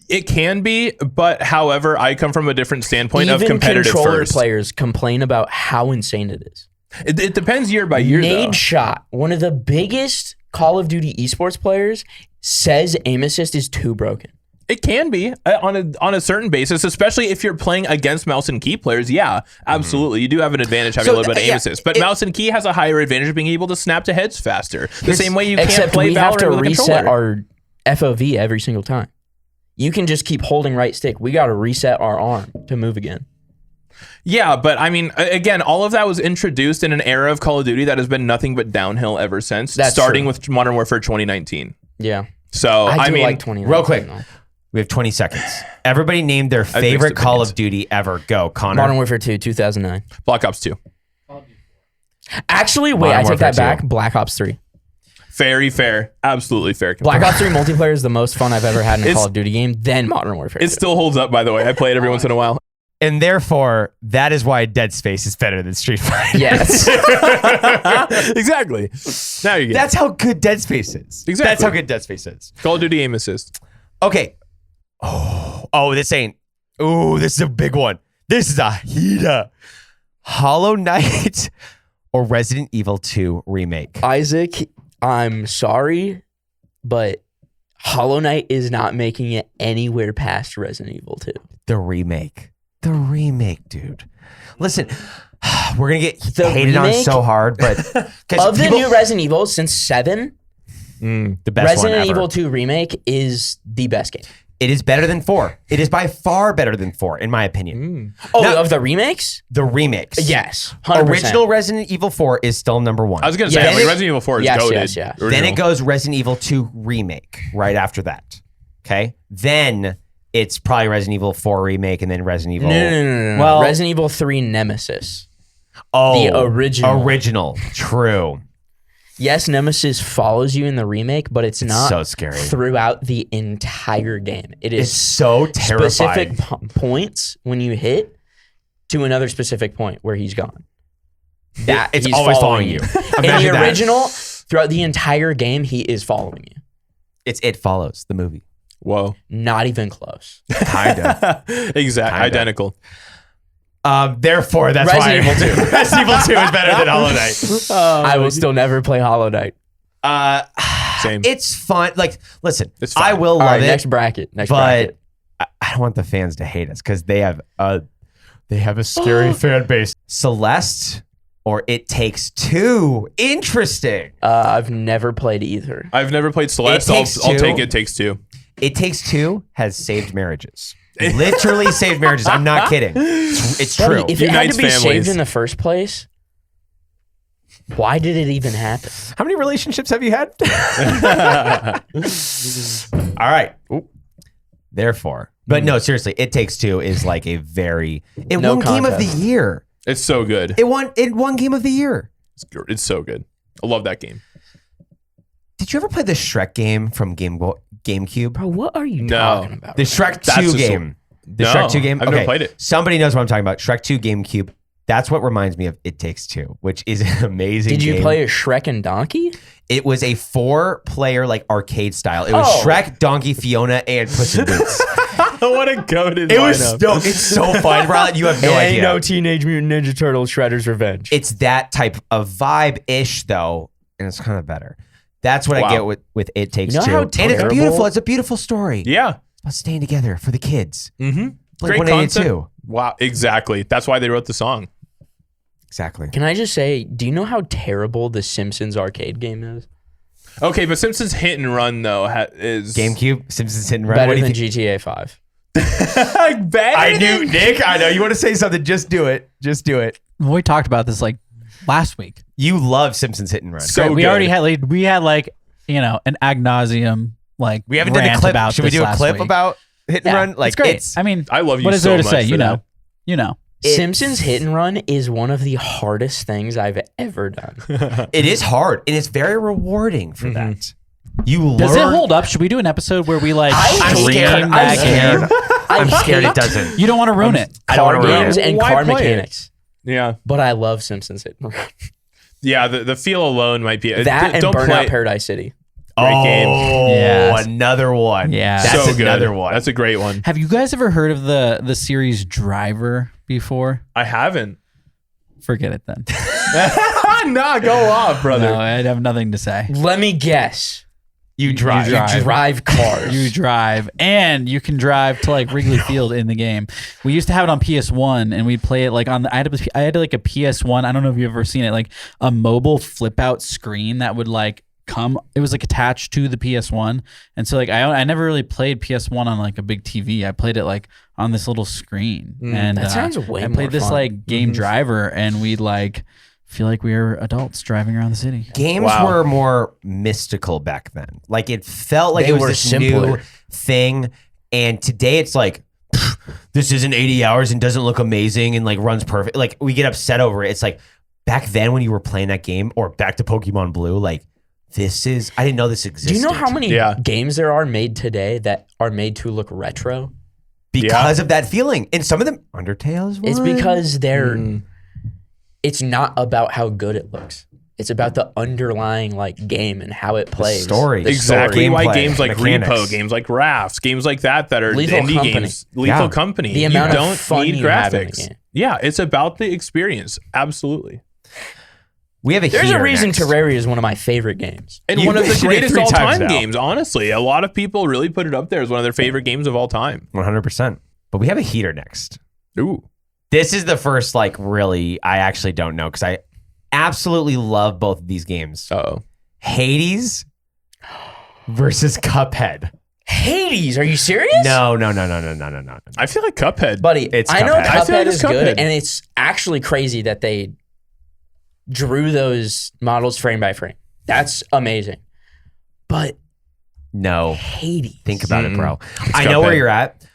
It can be, but however, I come from a different standpoint of Even competitive controller first. players complain about how insane it is. It depends year by year, though. Nade Shot, one of the biggest Call of Duty esports players, says aim assist is too broken. It can be on a certain basis, especially if you're playing against mouse and key players. Yeah, absolutely. You do have an advantage having So, a little bit of aim yeah, assist, but mouse and key has a higher advantage of being able to snap to heads faster. The Here's- same way you can't Except play we have Valorant to with a reset controller. our FOV every single time. You can just keep holding right stick. We got to reset our arm to move again. Yeah, but I mean, again, all of that was introduced in an era of Call of Duty that has been nothing but downhill ever since, That's starting true. with Modern Warfare 2019. Yeah. So, I I do mean, like 20. real quick. We have 20 seconds. Everybody named their favorite mixed Call opinions. of Duty ever. Go, Connor. Modern Warfare 2, 2009. Black Ops 2. Actually, wait, Modern I take Warfare that back. 2. Black Ops 3. Very fair. Absolutely fair. Black Ops 3 multiplayer is the most fun I've ever had in a It's- Call of Duty game, then Modern Warfare 2. It still holds up, by the way. I play it every once in a while. And therefore, that is why Dead Space is better than Street Fighter. Yes. Exactly. Now you get That's how good Dead Space is. Exactly. That's how good Dead Space is. Call of Duty aim assist. Okay. Oh, this ain't. Ooh, this is a big one. This is a heater. Hollow Knight or Resident Evil 2 remake? Isaac, I'm sorry, but Hollow Knight is not making it anywhere past Resident Evil 2. The remake, dude. Listen, we're gonna get The hated on remake so hard, but of the new Resident Evil since 7, the best Resident one ever. Evil 2 remake is the best game. It is better than 4. It is by far better than 4, in my opinion. Oh, Now- of the remakes? The remakes, Yes, 100%. Original Resident Evil 4 is still number 1. I was gonna say, Yes. Resident Evil 4 is Yes, goated. yes, yes. Then Original. it goes Resident Evil 2 remake right after that. Okay, then it's probably Resident Evil 4 remake, and then Resident Evil. No. Well- Resident Evil 3 Nemesis. Oh, The original. Original. True. Yes, Nemesis follows you in the remake, but it's not so scary. throughout the entire game. It is It's so terrifying. specific points when you hit to another specific point where he's gone. That It's he's always following you. In Imagine the that. original, throughout the entire game, he is following you. It's It Follows, the movie. Whoa. Not even close. Kinda. Exact. Kinda. Identical. Therefore, that's Resident why Evil 2. Resident Evil 2 is better than Hollow Knight. I will still never play Hollow Knight. Same. It's fun. Like, listen, It's fine. I will All love right, it, next bracket. but bracket. I don't want the fans to hate us because they have a scary fan base. Celeste or It Takes Two. Interesting. I've never played either. I've never played Celeste. Takes I'll Two. take It Takes Two. It Takes Two has saved marriages. Literally saved marriages. I'm not kidding. It's true. Buddy, if it had Unites to be families. saved in the first place, why did it even happen? How many relationships have you had? All right. Therefore, but no, seriously, It Takes Two is like a very it No won Game of the contest. Year. It's so good. It won Game of the Year. It's so good. I love that game. Did you ever play the Shrek game from GameCube? Bro, what are you No. talking about? The Shrek That's 2 the game. The No, Shrek 2 game. I've never played it. Somebody knows what I'm talking about. Shrek 2 GameCube. That's what reminds me of It Takes Two, which is an amazing Did you game. play a Shrek and Donkey? It was a 4-player like arcade style. It was Oh. Shrek, Donkey, Fiona, and Puss in Boots. What a goated It was it's so fun, Brian. You have no idea. Teenage Mutant Ninja Turtles Shredder's Revenge. It's that type of vibe-ish though, and it's kind of better. That's what I Wow. get with It Takes You know Two. how And it's terrible- beautiful. It's a beautiful story. Yeah. It's about staying together for the kids. Mm-hmm. Blink Great 182. concept. Wow. Exactly. That's why they wrote the song. Exactly. Can I just say, do you know how terrible the Simpsons arcade game is? Okay, but Simpsons Hit and Run though is GameCube, Simpsons Hit and Run. Better What do you than think? GTA 5. better. I knew, Nick. I know you want to say something. Just do it. Just do it. We talked about this like last week. You love Simpsons Hit and Run. So we good. already had an ad nauseum like We haven't done a rant clip. about Should we this do a last clip week. about Hit and Yeah, Run? Like it's great. I mean, I love you what is so there to much say? for You know, that. you know. Simpsons Hit and Run is one of the hardest things I've ever done. it is hard and it's very rewarding for that. You learn. Does it hold up? Should we do an episode where we like I'm stream scared. that I'm game? scared. I'm scared it doesn't. You don't want to ruin it. I don't Car want to ruin games it. and Why car play it? mechanics. Yeah. But I love Simpsons Hit and Run. Yeah. The feel alone might be That and don't Burnout play. Paradise City. Great game. Yes. Another one. Yeah. That's So good. another one. That's a great one. Have you guys ever heard of the series Driver before? I haven't. Forget it then. Nah, go off, brother. No, I have nothing to say. Let me guess. You drive. drive. You drive cars. You drive, and you can drive to like Wrigley Field in the game. We used to have it on PS1, and we'd play it like on the. I had like a PS1. I don't know if you've ever seen it, like a mobile flip out screen that would like come. It was like attached to the PS1, and so like I never really played PS1 on like a big TV. I played it like on this little screen, and that sounds way I more played this fun. like game Driver, and we'd like feel like we were adults driving around the city. Games Wow. were more mystical back then. Like it felt like They it was were this simpler. new thing. And today it's like, this isn't 80 hours and doesn't look amazing and like runs perfect. Like we get upset over it. It's like back then when you were playing that game or back to Pokemon Blue, like this is, I didn't know this existed. Do you know how many Yeah. games there are made today that are made to look retro? Because of that feeling. And some of them, Undertale is one. It's because it's not about how good it looks. It's about the underlying like game and how it plays. story. The Exactly story. why Gameplay, games like mechanics. Repo, games like Rafts, games like that are Lethal indie Company. games. Lethal Yeah. Company. The You amount of don't fun need you have in the graphics. game. Yeah, it's about the experience. Absolutely. We have a There's a heater reason next. Terraria is one of my favorite games. And You one of the mentioned it greatest 3 all times time now. games, honestly. A lot of people really put it up there as one of their favorite games of all time. 100%. But we have a heater next. Ooh. This is the first, like, really, I actually don't know because I absolutely love both of these games. Uh-oh. Hades versus Cuphead. Hades, are you serious? No. I feel like Cuphead. Buddy, It's I know Cuphead. I feel like Cuphead it's is good, Cuphead. and it's actually crazy that they drew those models frame by frame. That's amazing. But No. Hades. Think about it, bro. It's I know Cuphead. where you're at.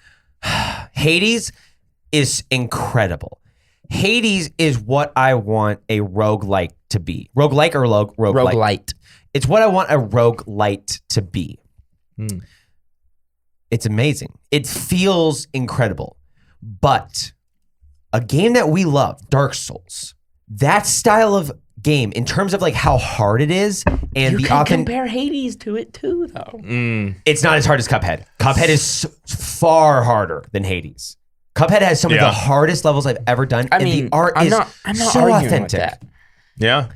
Hades is incredible. Hades is what I want a roguelike to be. Roguelike or roguelite? Roguelite. It's what I want a roguelite to be. It's amazing. It feels incredible. But a game that we love, Dark Souls, that style of game, in terms of like how hard it is and You the can authentic, compare Hades to it too, though. it's not as hard as Cuphead. Cuphead is far harder than Hades. Cuphead has some of the Yeah. hardest levels I've ever done. I and mean, the art I'm is not so arguing authentic. with that. Yeah.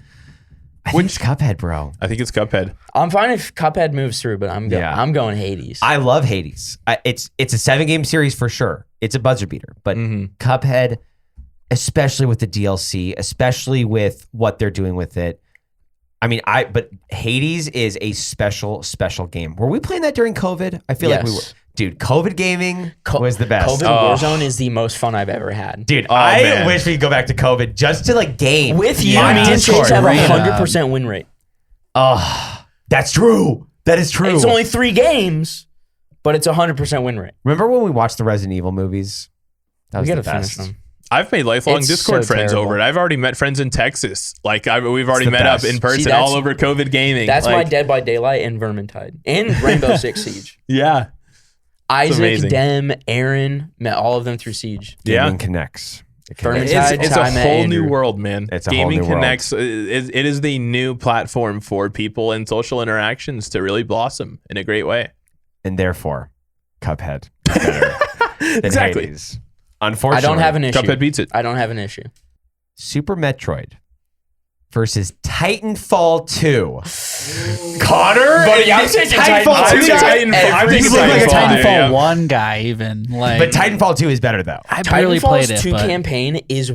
I think it's Cuphead, bro. I think it's Cuphead. I'm fine if Cuphead moves through, but I'm going Hades. I love Hades. It's a 7-game series for sure. It's a buzzer beater, but Cuphead, especially with the DLC, especially with what they're doing with it. I mean, but Hades is a special game. Were we playing that during COVID? I feel like we were. Yes. Dude, COVID gaming was the best. COVID Warzone is the most fun I've ever had. Dude, I man. wish we could go back to COVID just to like game. With you, on me and Discord. Chase have a Right. 100% win rate. Oh, that's true. That is true. It's only 3 games, but it's a 100% win rate. Remember when we watched the Resident Evil movies? That was We the gotta best. finish them. I've made lifelong It's Discord so friends terrible. over it. I've already met friends in Texas. Like we've already the met best. up in person that's- all over COVID gaming. That's like, why Dead by Daylight and Vermintide and Rainbow Six Siege. Yeah. Isaac, amazing. Dem, Aaron, met all of them through Siege. Yeah. Gaming connects. It Vermintide, connects. It's a Time, whole Andrew. new world, man. It's a whole Gaming new world. connects. It is the new platform for people and social interactions to really blossom in a great way. And therefore, Cuphead is better than Exactly. Hades. I Unfortunately, don't have an issue. Cuphead beats it. I don't have an issue. Super Metroid versus Titanfall 2. Connor? Buddy, I'm taking Titanfall Titanfall 2. I'm taking Every Titanfall. I'm You taking look like a Titanfall, Titanfall yeah. 1 guy, even. Like, But Titanfall 2 is better, though. I barely played Titanfall's it. 2 but campaign is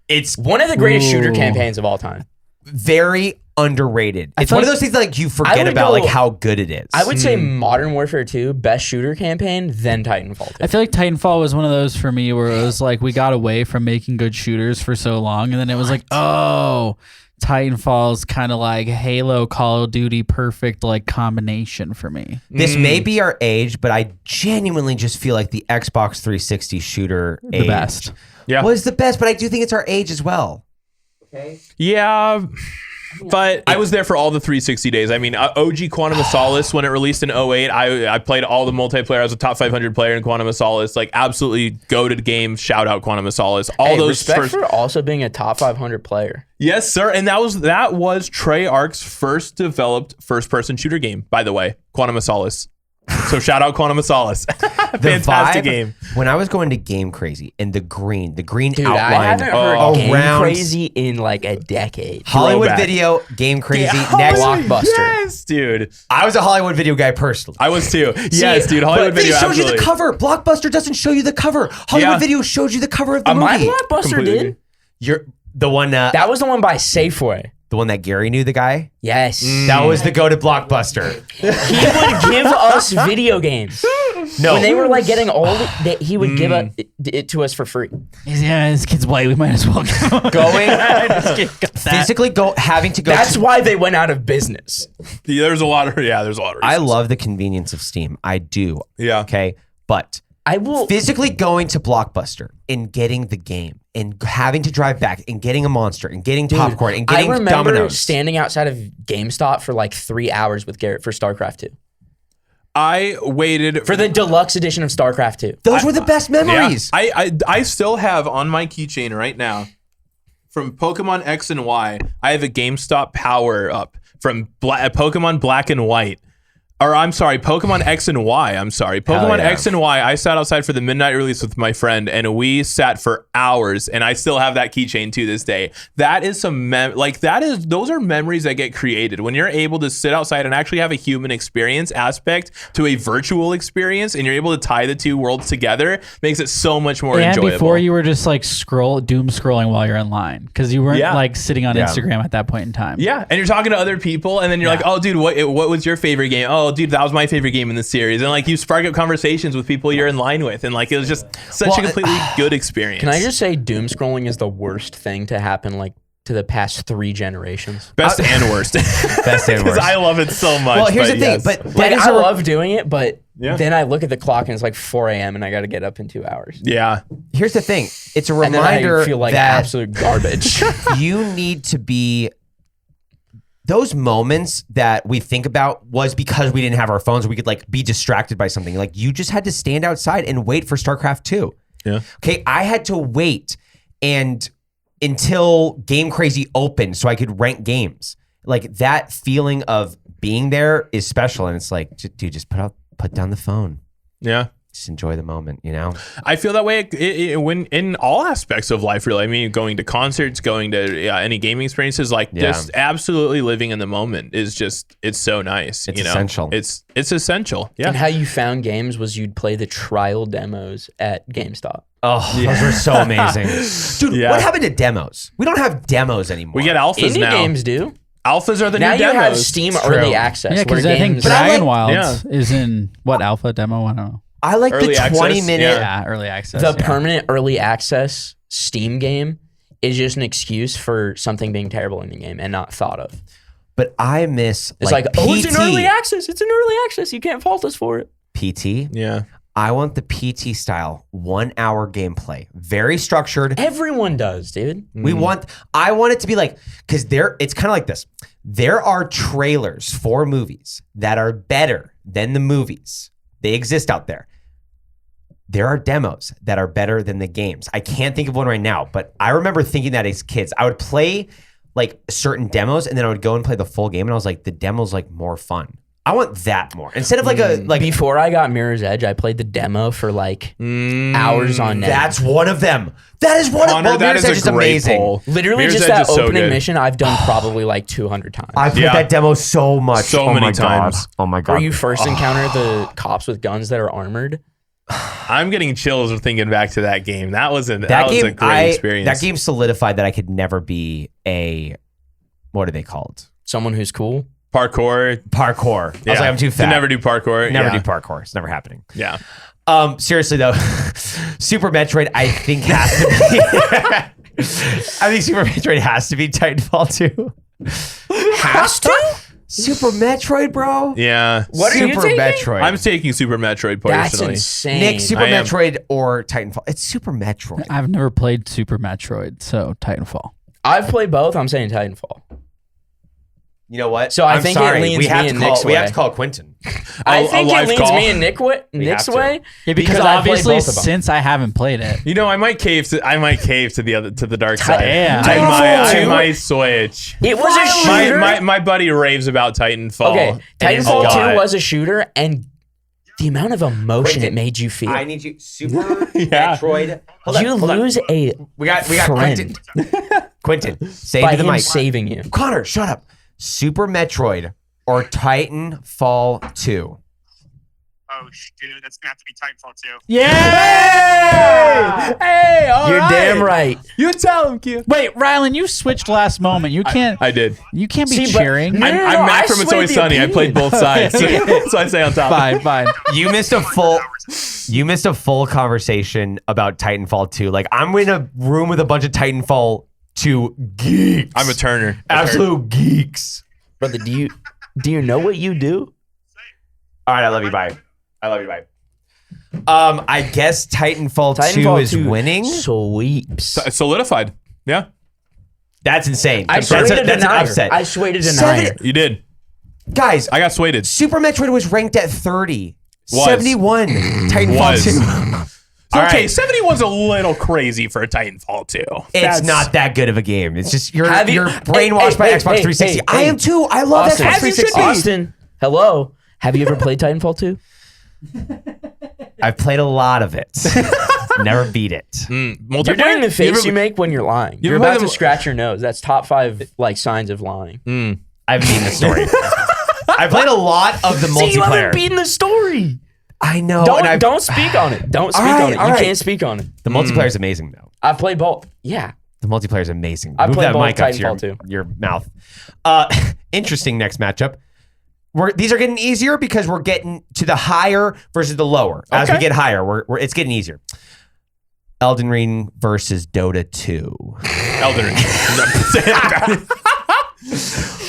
It's one of the greatest shooter Ooh. campaigns of all time. very underrated. It's feel one of like- those things that like you I forget would about go- like how good it is. I would say Modern Warfare 2, best shooter campaign, then Titanfall 2. I feel like Titanfall was one of those for me where it was like we got away from making good shooters for so long, and then it was like, oh, Titanfall's kind of like Halo, Call of Duty, perfect like combination for me. This may be our age, but I genuinely just feel like the Xbox 360 shooter The best. Yeah. was the best, but I do think it's our age as well. Yeah. But I was there for all the 360 days. I mean, OG Quantum of Solace, when it released in 08, I played all the multiplayer. I was a top 500 player in Quantum of Solace. Like, absolutely goated game. Shout out Quantum of Solace. All Hey, those respect first. for also being a top 500 player. Yes, sir. And that was Treyarch's first developed first-person shooter game, by the way. Quantum of Solace. So shout out Quantum of Solace. Fantastic vibe, game. When I was going to Game Crazy and the green Dude, outline I haven't heard Game around Crazy in like a decade. Hollywood Throwback. Video, Game Crazy, Yeah, next Blockbuster. Yes, dude. I was a Hollywood Video guy personally. I was too. Yes, dude. Hollywood But they Video. showed you the absolutely. cover. Blockbuster doesn't show you the cover. Hollywood Yeah. Video showed you the cover of the My movie. Blockbuster Completely did? agree. You're the one That was the one by Safeway. the one that Gary knew, the guy. Yes. That was the go to Blockbuster. He would give us video games. No, When they were like getting old, he would give it to us for free. Yeah, this kid's white. We might as well going physically having to go. That's to, why they went out of business. There's a lot of reasons. I love the convenience of Steam. I do. Yeah. Okay, but I will. physically going to Blockbuster and getting the game and having to drive back and getting a Monster and getting popcorn and I getting remember Domino's. standing outside of GameStop for like 3 hours with Garrett for StarCraft 2. I waited For the deluxe edition of StarCraft 2. Those were the best memories. Yeah. I still have on my keychain right now from Pokemon X and Y. I have a GameStop power up from Pokemon Black and White. Or I'm sorry, Pokemon X and Y. I'm sorry. Pokemon yeah. X and Y. I sat outside for the midnight release with my friend and we sat for hours and I still have that keychain to this day. That is those are memories that get created when you're able to sit outside and actually have a human experience aspect to a virtual experience and you're able to tie the two worlds together makes it so much more enjoyable. And before you were just like doom scrolling while you're in line because you weren't like sitting on Instagram at that point in time. Yeah, and you're talking to other people and then you're like, oh dude, what was your favorite game? Oh dude, that was my favorite game in the series. And like you spark up conversations with people you're in line with and like it was just such a completely good experience. Can I just say doom scrolling is the worst thing to happen like to the past 3 generations? Best and worst. Best and worst. Because I love it so much. Well, here's the thing, but Like, that is I love doing it, but then I look at the clock and it's like 4 a.m. and I got to get up in 2 hours. Yeah. here's the thing. It's a And then reminder I feel like that absolute garbage. you need to be. Those moments that we think about was because we didn't have our phones. We could like be distracted by something. Like you just had to stand outside and wait for StarCraft 2. Yeah. Okay, I had to wait until Game Crazy opened so I could rank games. Like that feeling of being there is special, and it's like, dude, just put down the phone. Yeah. Just enjoy the moment, you know? I feel that way when in all aspects of life, really. I mean, going to concerts, going to any gaming experiences, like just absolutely living in the moment is just, it's so nice. It's essential. It's essential. Yeah. And how you found games was you'd play the trial demos at GameStop. Oh, those were so amazing. Dude, what happened to demos? We don't have demos anymore. We get alphas Indie now. games do. Alphas are the Now new you demos. have Steam Early Access. Yeah, where because I think games- Dragon Wilds is in what alpha demo? I don't know. I like Early the 20 access? minute. Yeah, early access. the permanent early access Steam game is just an excuse for something being terrible in the game and not thought of. But I miss It's like, PT. oh, it's an early access. It's an early access. You can't fault us for it. PT. Yeah. I want the PT style 1 hour gameplay. Very structured. Everyone does, dude. I want it to be like, because it's kind of like this. There are trailers for movies that are better than the movies. They exist out there. There are demos that are better than the games. I can't think of one right now, but I remember thinking that as kids. I would play like certain demos and then I would go and play the full game and I was like, the demo's like more fun. I want that more. Instead of like Before I got Mirror's Edge, I played the demo for like hours on end. that's one of them. That is one Connor, of them. that Mirror's is Edge is a great amazing. poll. Literally Mirror's just Edge that is so opening good. mission I've done probably like 200 times. I played that demo so much. So many times. Oh my god. Where you first encounter the cops with guns that are armored. I'm getting chills thinking back to that game. That was a great experience. That game solidified that I could never be what are they called? Someone who's cool. Parkour. I was like, I'm too fat. To never do parkour. Never do parkour. It's never happening. Yeah. Seriously though, Super Metroid I think has to be. I think Super Metroid has to be Titanfall 2. Has to? Super Metroid, bro. Yeah. What are you Super taking? Metroid. I'm taking Super Metroid That's personally. insane. Nick, Super I am. Metroid or Titanfall? It's Super Metroid. I've never played Super Metroid, so Titanfall. I've played both. I'm saying Titanfall. You know what? So I I'm think sorry. it leans we have me to and call. Nick's We have way. to call Quentin. I A think it live leans call? me and Nick's to. way. Yeah, because I played obviously both of them. since I haven't played it. You know, I might cave to the dark side. Damn. I might switch. It was a shooter. My buddy raves about Titanfall. Okay, and it's Titanfall got 2 was a shooter, and the amount of emotion Quentin, it made you feel. I need you, Super Metroid. Hold You on, hold on. lose a We got friend Quentin. Quentin, say by to the him mic. saving you. Connor, shut up. Super Metroid or Titanfall 2? Oh, dude, that's gonna have to be Titanfall 2. Yeah! Hey, all You're right. damn right. You tell him, Q. Wait, Rylan, you switched last moment. You can't. I did. You can't be See, but- cheering. No, I'm I Matt from It's swayed Always the Sunny. I opinion. played both sides, so I say on top. Fine. You missed a full conversation about Titanfall 2. Like, I'm in a room with a bunch of Titanfall 2 geeks. I'm a Turner. Absolute geeks. Brother, do you know what you do? All right, I love you. Bye. I guess Titanfall 2 is winning. Sweeps. It's solidified. Yeah, That's insane. I That's swayed a an denier. upset. I swayed a denier. you did. Guys, I got swayed. Super Metroid was ranked at 30. Was. 71. Titanfall Was. 2. All Okay, right. 71's a little crazy for a Titanfall 2. It's not that good of a game. It's just you're Have you- brainwashed by Hey, Xbox hey, 360. hey, I am too. I love Austin, Xbox 360. Austin, hello. Have you ever played Titanfall 2? I've played a lot of it. Never beat it. You're doing the face you make when you're lying. You're about to scratch your nose. That's top 5 like signs of lying. I've beaten the story. I played a lot of the multiplayer. See, you haven't beaten the story. I know. Don't speak on it. Don't speak on it. You can't speak on it. The multiplayer is amazing, though. I've played both. Yeah. The multiplayer is amazing. I Move played that both mic up to Titanfall your mouth. Interesting next matchup. These are getting easier because we're getting to the higher versus the lower. As we get higher, it's getting easier. Elden Ring versus Dota 2. Elden Ring.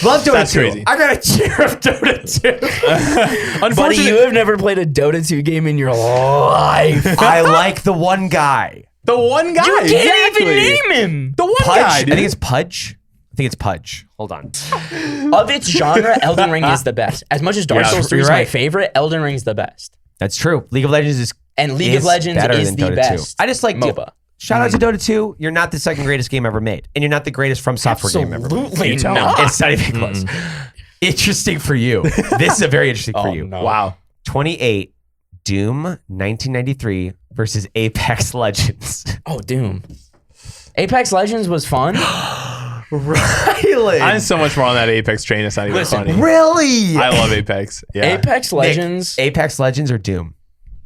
Love Dota That's 2. crazy. I got a cheer of Dota 2. Buddy, you have never played a Dota 2 game in your life. I like the one guy. The one guy. You can't even name him. The one Pudge. guy. I Dude. think it's Pudge. Hold on. Of its genre, Elden Ring is the best. As much as Dark Yeah, Souls 3 you're is my right. favorite, Elden Ring's the best. That's true. League of Legends is And League of Legends better is than the Dota 2. best. I just like MOBA. Shout out to Dota 2. You're not the second greatest game ever made, and you're not the greatest From Software game ever made. Absolutely not. It's not even close. Interesting for you. This is a very interesting for you. No. Wow. 28, Doom 1993 versus Apex Legends. Oh, Doom. Apex Legends was fun. Really? I'm so much more on that Apex train. It's not even funny. Really? I love Apex. Yeah. Apex Legends. Apex Legends or Doom?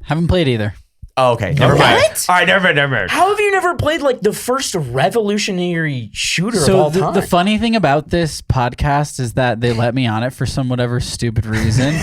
Haven't played either. Oh, okay. Never mind. All right, never mind. How have you never played like the first revolutionary shooter of So all time? the funny thing about this podcast is that they let me on it for some whatever stupid reason.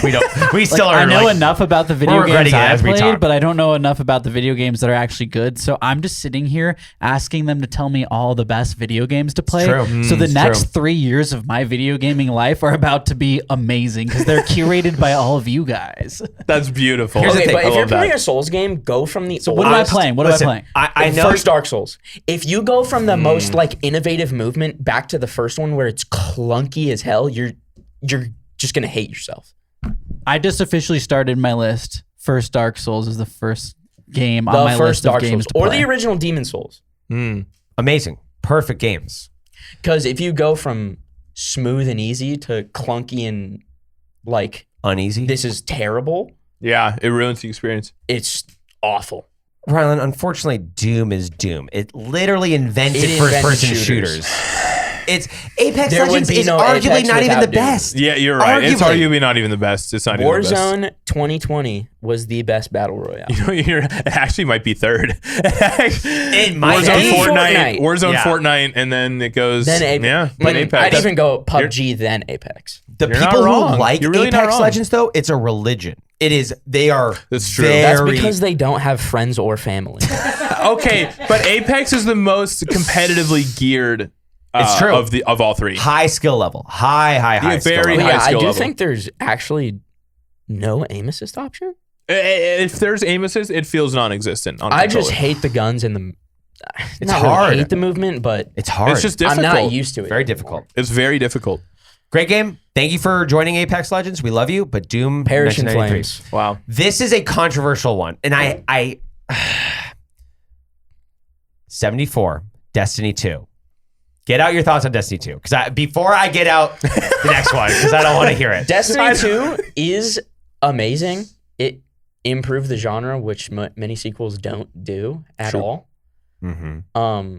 We still are. I know enough about the video we're regretting games it I as we talk. played, but I don't know enough about the video games that are actually good. So I'm just sitting here asking them to tell me all the best video games to play. true. So the It's next true. 3 years of my video gaming life are about to be amazing because they're curated by all of you guys. That's beautiful. Here's the okay, thing. but if I you're love that. playing a Souls game, go from the So what am I playing? What am I playing? I know. First Dark Souls. If you go from the most like innovative movement back to the first one where it's clunky as hell, you're just gonna hate yourself. I just officially started my list. First Dark Souls is the first game on The my first list of Dark games Souls to or play. the original Demon Souls. Amazing. Perfect games. Because if you go from smooth and easy to clunky and like Uneasy. this is terrible, Yeah, it ruins the experience. it's awful. Rylan, unfortunately, Doom is Doom. It literally invented It first-person invented shooters. It's Apex There would Legends be is no arguably Apex not even the without Doom. best. Yeah, you're right. It's Arguably. arguably not even the best. It's not even the best. Warzone 2020 was the best battle royale. It actually might be third. It might Warzone, be. Fortnite, Warzone, Yeah. Fortnite, and then it goes. Then Apex. Yeah, But Apex. I'd even go PUBG then Apex. The You're not people who wrong. like You're really not Apex wrong. Legends, though, it's a religion. It is. They are. That's true. That's very- because they don't have friends or family. Okay, but Apex is the most competitively geared. It's true. of all three. high skill level. High Yeah, skill very level. high yeah, I skill do level. think there's actually no aim assist option. If there's aim assist, it feels non-existent. On I just controller. hate the guns and the. It's not hard. Really hate the movement, but It's hard. It's just I'm difficult. not used to it. very difficult. It's very difficult. Great game. Thank you for joining Apex Legends. We love you, but Doom Perish in 1993. flames. Wow. This is a controversial one, and I 74 Destiny 2. Get out your thoughts on Destiny 2, because before I get out the next one, because I don't want to hear it. Destiny 2 is amazing. It improved the genre, which many sequels don't do at all. Mm-hmm.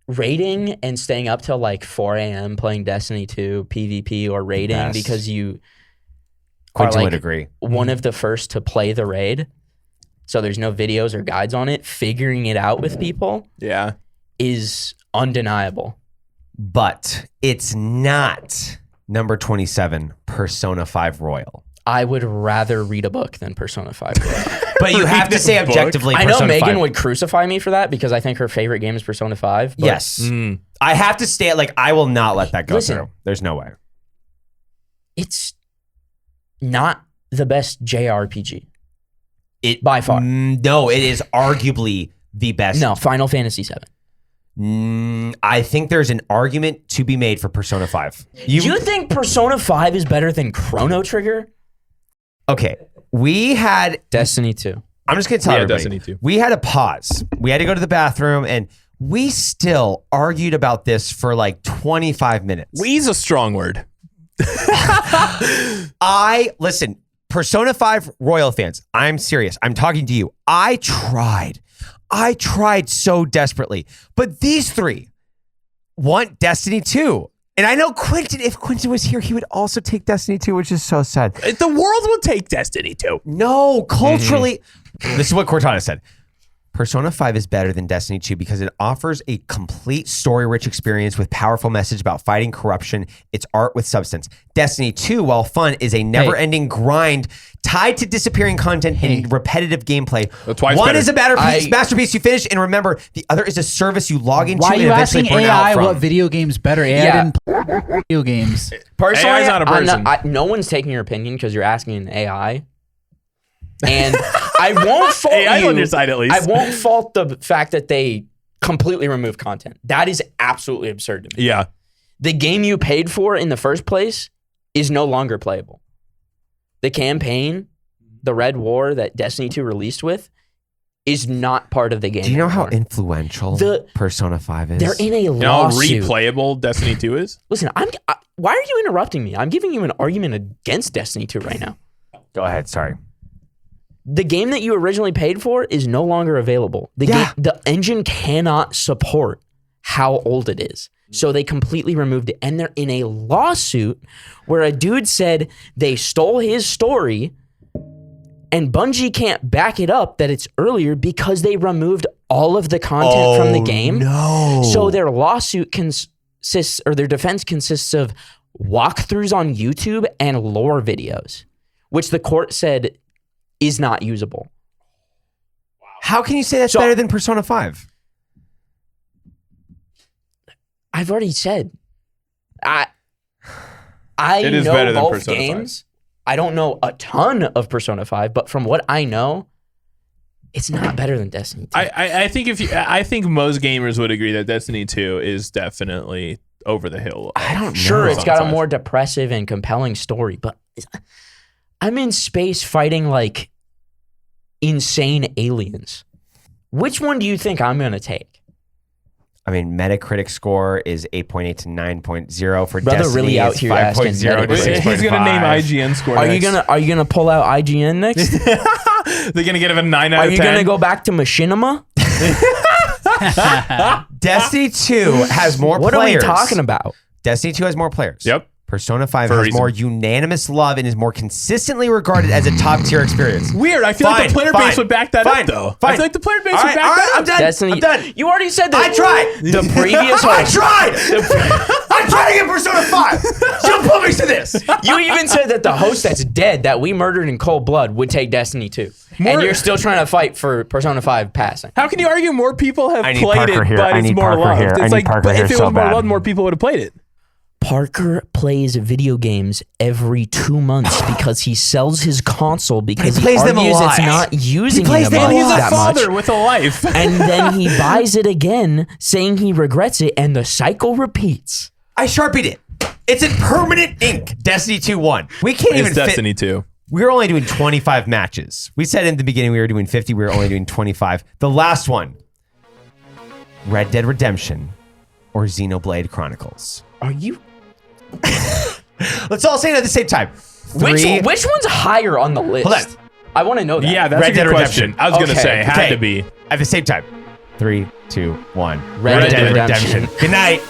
Raiding and staying up till like 4 a.m. playing Destiny 2 PvP or raiding Yes. because you are Quentin would like agree. one of the first to play the raid. So there's no videos or guides on it. Figuring it out with people Yeah. is undeniable. But it's not number 27, Persona 5 Royal. I would rather read a book than Persona 5 Royal. But you have to say Book? objectively, I know Persona Megan 5. would crucify me for that because I think her favorite game is Persona 5. But Yes. I have to stay, like, I will not let that go Listen. through. There's no way. it's not the best JRPG. It By far. No, it is arguably the best. No, Final Fantasy 7. I think there's an argument to be made for Persona 5. Do you think Persona 5 is better than Chrono Trigger? Okay, we had. Destiny 2. I'm just gonna tell Yeah, everybody. Destiny 2. We had a pause. We had to go to the bathroom, and we still argued about this for like 25 minutes. We's a strong word. Listen, Persona 5 Royal fans, I'm serious. I'm talking to you. I tried so desperately. But these three want Destiny 2. And I know Quentin, if Quentin was here, he would also take Destiny 2, which is so sad. The world will take Destiny 2. No, culturally. This is what Cortana said. Persona 5 is better than Destiny 2 because it offers a complete story-rich experience with powerful message about fighting corruption. It's art with substance. Destiny 2, while fun, is a never-ending grind tied to disappearing content and repetitive gameplay. That's why it's One better. is a masterpiece you finish, and remember, the other is a service you log into Why are and you eventually asking burn out AI from. what video game's better? AI didn't play video games. Personally, AI's not a person. no one's taking your opinion because you're asking an AI. And I won't fault AI you. on your side, at least. I won't fault the fact that they completely remove content. That is absolutely absurd to me. Yeah. The game you paid for in the first place is no longer playable. The campaign, the Red War that Destiny 2 released with, is not part of the game. Do you know how anymore. influential Persona 5 is? They're in a You know how lawsuit. replayable Destiny 2 is? Listen, why are you interrupting me? I'm giving you an argument against Destiny 2 right now. Go ahead, sorry. The game that you originally paid for is no longer available. The engine cannot support how old it is. So they completely removed it. And they're in a lawsuit where a dude said they stole his story and Bungie can't back it up that it's earlier because they removed all of the content from the game. No. So their lawsuit consists, or their defense consists of walkthroughs on YouTube and lore videos, which the court said is not usable. How can you say that's better than Persona 5? I've already said, I It is know better than both Persona 5. games. I don't know a ton of Persona 5, but from what I know, it's not better than Destiny 2. I think most gamers would agree that Destiny 2 is definitely over the hill. I don't know. Sure, it's got a Persona 5. more depressive and compelling story, but I'm in space fighting like insane aliens. Which one do you think I'm going to take? I mean, Metacritic score is 8.8 to 9.0 for Brother Destiny. really out is here asking 5.0 to Metacritic. 6.5. He's gonna name IGN score. Are next. you gonna pull out IGN next? They're gonna give him a 9 out Are of 10. you gonna go back to Machinima? Destiny 2 has more What players. are we talking about? Destiny 2 has more players. Yep. Persona 5 For a has reason. more unanimous love and is more consistently regarded as a top tier experience. Weird. I feel like the player base would back that up, though. I feel like the player base would back that up. I'm done. Destiny. I'm done. You already said that. I tried. The previous I host. tried. I'm trying to get Persona 5. Don't put me to this. You even said that the host that's dead that we murdered in cold blood would take Destiny 2. And you're still trying to fight for Persona 5 passing. How can you argue more people have I need played Parker it, here. but I it's need more Parker loved? here. I It's need like, Parker but here if it so was more bad. loved, more people would have played it. Parker plays video games every 2 months because he sells his console because he plays them a argues lot. it's not using plays him them a And he's a that much. father with a life. And then he buys it again, saying he regrets it, and the cycle repeats. I sharpied it. It's in permanent ink. Destiny 2 1. We can't even It's Destiny fit. 2. We were only doing 25 matches. We said in the beginning we were doing 50. We were only doing 25. The last one, Red Dead Redemption or Xenoblade Chronicles. Are you? Let's all say it at the same time. Which Three. one's higher on the list? Hold on. I want to know that. Yeah, that's Red a Dead good question. Redemption. I was going to Okay. say, had Okay. to be. At the same time. 3, 2, 1. Red Dead Redemption. Good night.